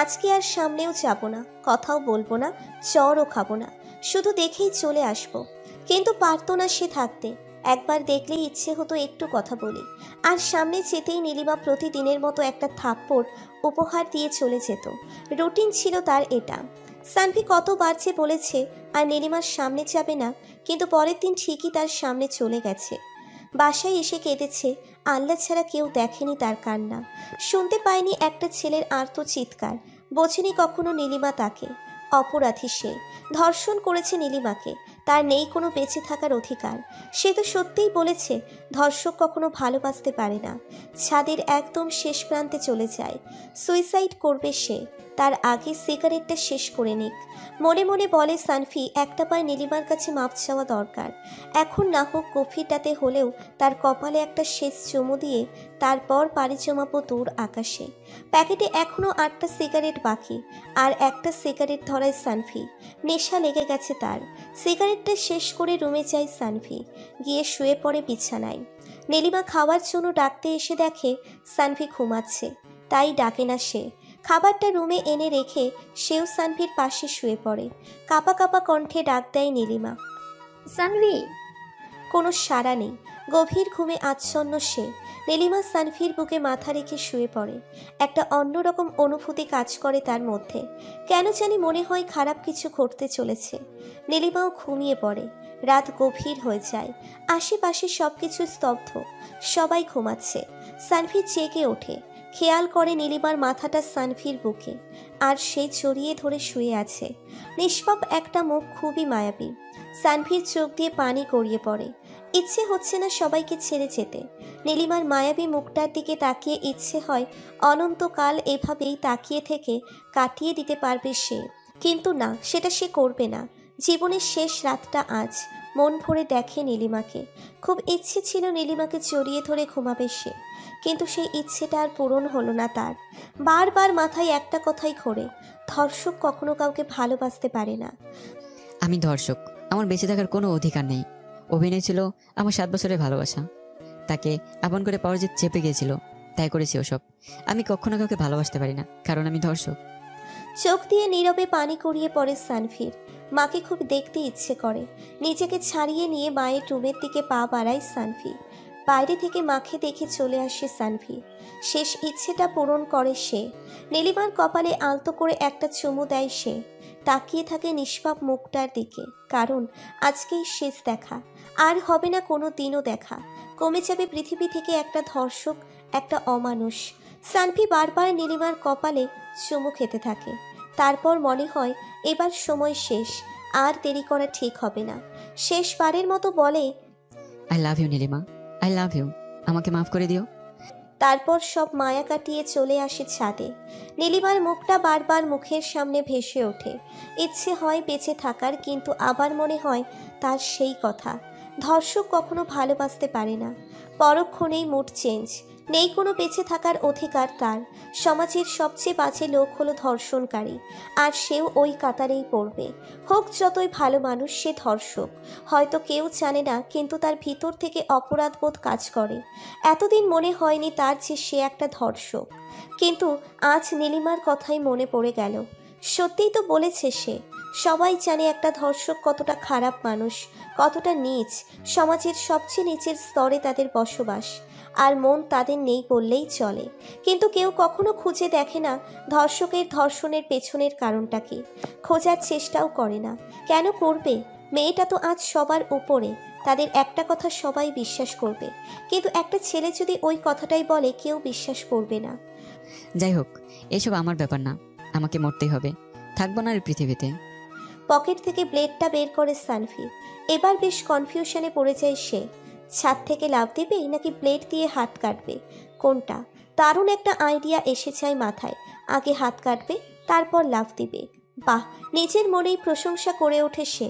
আজকে আর সামনেও যাব না, কথাও বলবো না, চরও খাবো না, শুধু দেখেই চলে আসবো। কিন্তু পারতো না সে থাকতে। একবার দেখলেই ইচ্ছে হতো একটু কথা বলি, আর সামনে যেতেই নীলিমা প্রতিদিনের মতো একটা থাপ্পড় উপহার দিয়ে চলে যেত। রুটিন ছিল তার এটা। সানভি কতবার যে বলেছে আর নীলিমার সামনে যাবে না, কিন্তু পরের দিন ঠিকই তার সামনে চলে গেছে। বাসায় এসে কেঁদেছে, আল্লাহ ছাড়া কেউ দেখেনি তার কান্না, শুনতে পায়নি একটা ছেলের আর্ত চিৎকার, বোঝেনি কখনো নীলিমা তাকে। অপরাধী সে, ধর্ষণ করেছে নীলিমাকে, তার নেই কোনো বেঁচে থাকার অধিকার। সে তো সত্যিই বলেছে ধর্ষক কখনো ভালোবাসতে পারে না। ছাদের একদম শেষ প্রান্তে চলে যায়, সুইসাইড করবে সে, তার আগে সিগারেটটা শেষ করে নিক। মনে মনে বলে সানভি একটাবার নীলিমার কাছে মাপ চাওয়া দরকার। এখন না হোক গভীরটাতে হলেও তার কপালে একটা শেষ চুমু দিয়ে তারপর পাড়ি জমাবো দূর আকাশে। প্যাকেটে এখনও 8টা সিগারেট বাকি, আর একটা সিগারেট ধরায় সানভি। নেশা লেগে গেছে তার। সিগারেটটা শেষ করে রুমে যায় সানভি, গিয়ে শুয়ে পড়ে বিছানায়। নীলিমা খাওয়ার জন্য ডাকতে এসে দেখে সানভি ঘুমাচ্ছে, তাই ডাকে না সে। খাবারটা রুমে এনে রেখে সেও সানভির পাশে শুয়ে পড়ে। কাঁপা কাঁপা কণ্ঠে ডাক দেয় নীলিমা। সানভি। কোনো সাড়া নেই। গভীর ঘুমে আচ্ছন্ন সে। নীলিমা সানভির বুকে মাথা রেখে শুয়ে পড়ে। একটা অন্যরকম অনুভূতি কাজ করে তার মধ্যে। কেন জানি মনে হয় খারাপ কিছু ঘটতে চলেছে। নীলিমাও ঘুমিয়ে পড়ে। রাত গভীর হয়ে যায়। আশেপাশে সব কিছু স্তব্ধ, সবাই ঘুমাচ্ছে। সানভি জেগে ওঠে, খেয়াল করে নীলিমার মাথাটা সানভির বুকে, আর সে জড়িয়ে ধরে শুয়ে আছে। নিষ্পাপ একটা মুখ, খুবই মায়াবী। সানভির চোখ দিয়ে পানি গড়িয়ে পড়ে। ইচ্ছে হচ্ছে না সবাইকে ছেড়ে যেতে। নীলিমার মায়াবী মুখটার দিকে তাকিয়ে ইচ্ছে হয় অনন্তকাল এভাবেই তাকিয়ে থেকে কাটিয়ে দিতে পারবে সে। কিন্তু না, সেটা সে করবে না। জীবনের শেষ রাতটা আজ। মন ভরে দেখে নীলিমাকে। খুব ইচ্ছে ছিল নীলিমাকে জড়িয়ে ধরে ঘুমাবে সে, কিন্তু সেই ইচ্ছেটা আর পূরণ হলো না তার। বারবার মাথায় একটা কথাই ঘোরে, ধর্ষক কখনো কাউকে ভালোবাসতে পারে না। আমি ধর্ষক, আমার বেঁচে থাকার কোনো অধিকার নেই। অভিনয় ছিল আমার 7 বছরের ভালোবাসা, তাকে আপন করে পাওয়ার যে চেপে গিয়েছিল, তাই করেছি ওসব। আমি কখনো কাউকে ভালোবাসতে পারি না, কারণ আমি ধর্ষক। চোখ দিয়ে নীরবে পানি গড়িয়ে পড়ে সানভির। মাকে খুব দেখতে ইচ্ছে করে। নিজেকে ছাড়িয়ে নিয়ে মায়ের রুমের দিকে পা বাড়ায় সানভি। বাইরে থেকে মাকে দেখে চলে আসে সানভি। শেষ ইচ্ছেটা পূরণ করে সে। নীলিমার কপালে আলতো করে একটা চুমু দেয় সে। তাকিয়ে থাকে নিষ্পাপ মুখটার দিকে, কারণ আজকেই শেষ দেখা। আর হবে না কোনো দিনও দেখা। কমে যাবে পৃথিবী থেকে একটা ধর্ষক, একটা অমানুষ। সানভি বারবার নীলিমার কপালে চুমু খেতে থাকে। তারপর মনে হয় এবার সময় শেষ, আর দেরি করা ঠিক হবে না। শেষবারের মতো বলে, I love you Nilima, I love you, আমাকে মাফ করে দিও। তারপর সব মায়া কাটিয়ে চলে আসে ছাদে। নীলিমার মুখটা বারবার মুখের সামনে ভেসে ওঠে। ইচ্ছে হয় বেঁচে থাকার, কিন্তু আবার মনে হয় তার সেই কথা, ধর্ষক কখনো ভালোবাসতে পারে না। পরক্ষণেই মুড চেঞ্জ। নেই কোনো বেঁচে থাকার অধিকার তার। সমাজের সবচেয়ে বাজে লোক হলো ধর্ষণকারী, আর সেও ওই কাতারেই পড়বে। হোক যতই ভালো মানুষ, সে ধর্ষক। হয়তো কেউ জানে না, কিন্তু তার ভিতর থেকে অপরাধবোধ কাজ করে। এতদিন মনে হয়নি তার যে সে একটা ধর্ষক, কিন্তু আজ নীলিমার কথাই মনে পড়ে গেল। সত্যিই তো বলেছে সে। সবাই জানে একটা ধর্ষক কতটা খারাপ মানুষ, কতটা নীচ। সমাজের সবচেয়ে নিচের স্তরে তাদের বসবাস, আর মন তাদের নেই বললেই চলে। কিন্তু কেউ কখনো খুঁজে দেখে না ধর্ষকের ধর্ষণের পেছনের কারণটা কি। খোঁজার চেষ্টাও করে না। কেন করবে? মেয়েটা তো আজ সবার উপরে। তাদের একটা কথা সবাই বিশ্বাস করবে, কিন্তু একটা ছেলে যদি ওই কথাটাই বলে, কেউ বিশ্বাস করবে না। যাই হোক, এসব আমার ব্যাপার না। আমাকে মরতেই হবে, থাকবো না আর পৃথিবীতে। পকেট থেকে ব্লেডটা বের করে সানভি। এবার বেশ কনফিউশনে পড়ে যায় সে। ছাদ থেকে লাফ দেবে নাকি ব্লেড দিয়ে হাত কাটবে, কোনটা? দারুণ একটা আইডিয়া এসে যায় মাথায়। আগে হাত কাটবে, তারপর লাফ দিবে। বাহ, নিজের মনেই প্রশংসা করে ওঠে সে।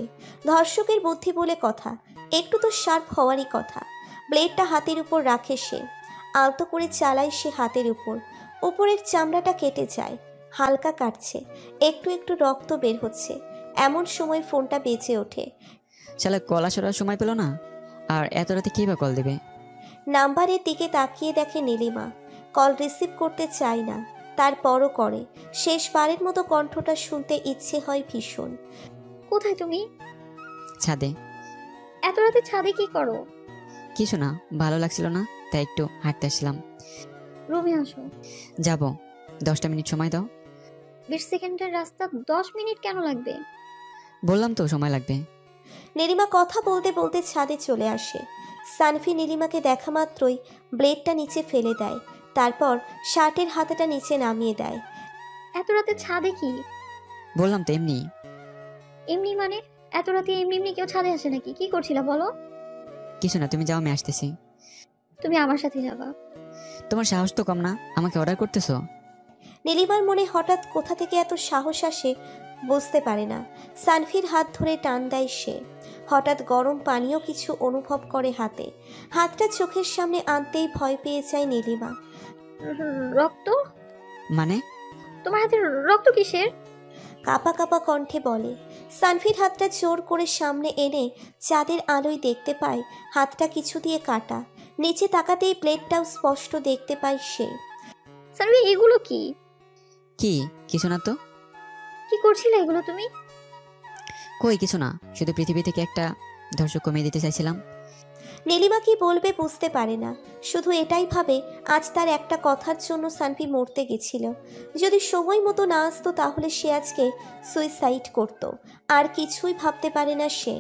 ধর্ষকের বুদ্ধি বলে কথা, একটু তো শার্প হওয়ারই কথা। ব্লেডটা হাতের উপর রাখে সে, আলতো করে চালায় সে হাতের উপর। উপরের চামড়াটা কেটে যায়, হালকা কাটছে, একটু একটু রক্ত বের হচ্ছে। এমন সময় ফোনটা বেজে ওঠে। শালা কল আসার সময় পেলো না, আর এত রাতে কী বা কল দেবে? নাম্বারের দিকে তাকিয়ে দেখে নীলিমা। কল রিসিভ করতে চায় না, তারপরও করে। শেষবারের মতো কণ্ঠটা শুনতে ইচ্ছে হয় ভীষণ। কোথায় তুমি? ছাদে। এত রাতে ছাদে কি করো? কিছু না, ভালো লাগছিল না, তাই একটু হাঁটতে আসলাম। রুমে আসো। যাব, 10টা মিনিট সময় দাও। 20 সেকেন্ডের রাস্তা 10 মিনিট কেন লাগবে? বললাম তো সময় লাগবে। নীলিমা কথা বলতে বলতে ছাদে চলে আসে। সানভি নীলিমাকে দেখা মাত্রই ব্লেডটা নিচে ফেলে দেয়, তারপর শার্টের হাতাটা নিচে নামিয়ে দেয়। এত রাতে ছাদে কি? বললাম তো এমনি। এমনি মানে? এত রাতে এমনি এমনি কেউ ছাদে আসে নাকি? কি করছিলা বলো? কিছু না, তুমি যাও, আমি আসতেছি। তুমি আমার সাথে যাবা? তোমার সাহস তো কম না, আমাকে অর্ডার করতেছো? নীলিমার মনে হঠাৎ কোথা থেকে এত সাহস আসে বুঝতে পারে না। সানভির হাত ধরে টান দেয় সে। হঠাৎ গরম পানীয় কিছু অনুভব করে হাতে। হাতটা চোখের সামনে আনতেই ভয় পেয়ে যায় নীলিমা। রক্ত? মানে? তোমার হাতে রক্ত কিসের? কাপা কাপা কণ্ঠে বলে। সানভির হাতটা জোর করে সামনে এনে চাঁদের আলোয় দেখতে পায় হাতটা কিছু দিয়ে কাটা। নিচে তাকাতেই প্লেটটাও স্পষ্ট দেখতে পায় সে। সানভি, এগুলো কি? কি? কিছু না তো। কি করছিলে এগুলো তুমি? কই কিছু না, শুধু পৃথিবী থেকে একটা ধর্ষক কমিয়ে দিতে চাইছিলাম। নীলিমা কি বলবে বুঝতে পারে না, শুধু এটাই ভাবে আজ তার একটা কথার জন্য সানভি মরতে গেছিল। যদি সময় মতো না আসতো তাহলে সে আজকে সুইসাইড করত। আর কিছুই ভাবতে পারে না সে।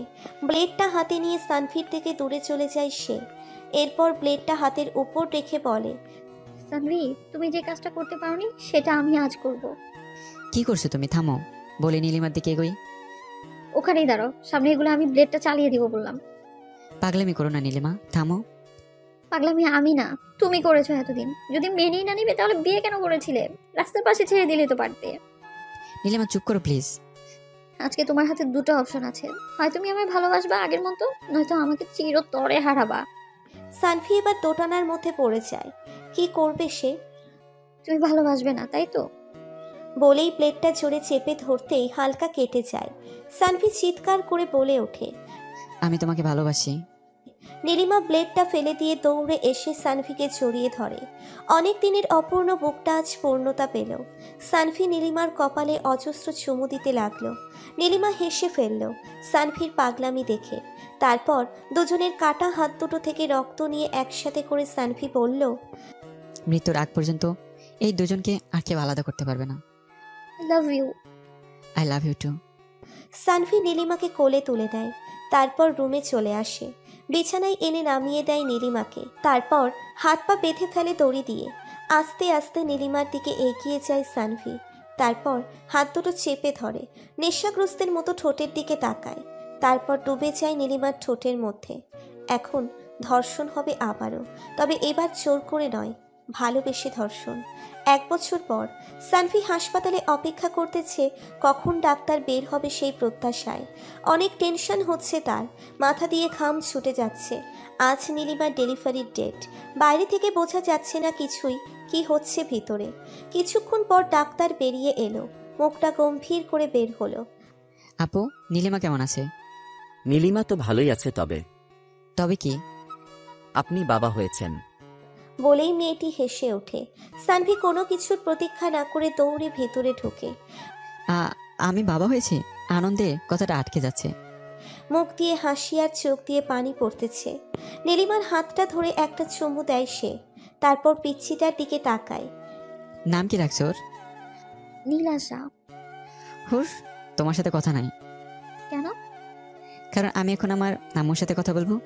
ব্লেডটা হাতে নিয়ে সানভির থেকে দূরে চলে যায় সে। এরপর ব্লেডটা হাতের উপর রেখে বলে, সানভি, তুমি যে কাজটা করতে পারোনি সেটা আমি আজ করব। কি করছো তুমি? থামো, বলে নীলিমার দিকে এগোই। ওখানেই দাঁড়াও, সামনে এগুলো আমি ব্লেডটা চালিয়ে দিব বললাম। পাগলামি করো না নীলিমা, থামো। পাগলামি আমি না, তুমি করেছো এতদিন। যদি মেনেই না নিবে তাহলে বিয়ে কেন করেছিলে? রাস্তার পাশে ছেড়ে দিলে তো পারতে। নীলিমা চুপ করো প্লিজ। আজকে তোমার হাতে দুটো অপশন আছে, হয় তুমি আমায় ভালোবাসবা আগের মতো, নয়তো আমাকে চিরতরে হারাবা। সানভি এবার দোটানার মধ্যে পড়ে যায়। কি করবে সে? তুমি ভালোবাসবে না তাই তো? বলেই প্লেটটা জোরে চেপে ধরতেই হালকা কেটে যায়। সানভি চিৎকার করে বলে ওঠে, আমি তোমাকে ভালোবাসি। নীলিমা ব্লেডটা ফেলে দিয়ে দৌড়ে এসে সানভিকে জড়িয়ে ধরে। অনেক দিনের অপূর্ণ বুকটা আজ পূর্ণতা পেল। সানভি নীলিমার কপালে অজস্র চুমু দিতে লাগলো। নীলিমা হেসে ফেলল সানভির পাগলামি দেখে। তারপর দুজনের কাটা হাত দুটো থেকে রক্ত নিয়ে একসাথে করে সানভি বলল, মৃত্যুর আগ পর্যন্ত এই দুজনকে আর কেউ আলাদা করতে পারবে না। I love you. I love you too. Sanvi নীলিমাকে কোলে তুলে নেয়, তারপর রুমে চলে আসে। বিছানায় এনে নামিয়ে দেয় নীলিমাকে, তারপর হাত পা বেঁধে ফেলে দড়ি দিয়ে। আস্তে আস্তে নীলিমার দিকে এগিয়ে যায় সানভি, তারপর হাত দুটো চেপে ধরে। নেশাগ্রস্তের মতো ঠোঁটের দিকে তাকায়, তারপর ডুবে যায় নীলিমার ঠোঁটের মধ্যে। এখন ধর্ষণ হবে আবারও, তবে এবার জোর করে নয়, ভালোবেসে ধর্ষণ। 1 বছর পর সানভি হাসপাতালে অপেক্ষা করতেছে কখন ডাক্তার বের হবে সেই প্রত্যাশায়। অনেক টেনশন হচ্ছে তার, মাথা দিয়ে ঘাম ছুটে যাচ্ছে। আজ নীলিমার ডেলিভারির ডেট। বাইরে থেকে বোঝা যাচ্ছে না কিছুই কি হচ্ছে ভিতরে। কিছুক্ষণ পর ডাক্তার বেরিয়ে এলো, মুখটা গম্ভীর করে বের হলো। আপু, নীলিমা কেমন আছে? নীলিমা তো ভালোই আছে, তবে তবে কি? আপনি বাবা হয়েছেন। বলেই মেয়েটি হেসে ওঠে। সানভি কোনো কিছুর প্রতীক্ষা না করে দৌড়ে ভেতরে ঢোকে। আমি বাবা হয়েছি, আনন্দে কথাটা আটকে যাচ্ছে। মুখ দিয়ে হাসি আর চোখ দিয়ে পানি পড়তেছে। নীলিমার হাতটা ধরে একটা চুমু দেয় সে, তারপর পিচ্ছিটার দিকে তাকায়। নাম কি রাখছো ওর? নীলাশা। হুস, তোমার সাথে কথা নাই। কেন? কারণ আমি এখন আমার আম্মুর সাথে কথা বলবো।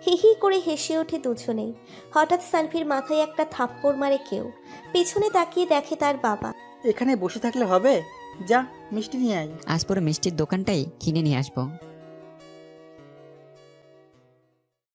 হিহি করে হেসে ওঠে দুজনেই। হঠাৎ সানভির মাথায় একটা থাপ্পড় মারে কেউ। পিছনে তাকিয়ে দেখে তার বাবা। এখানে বসে থাকলে হবে? যা মিষ্টি নিয়ে আয়। আজ পুরো মিষ্টির দোকানটাই কিনে নিয়ে আসবো।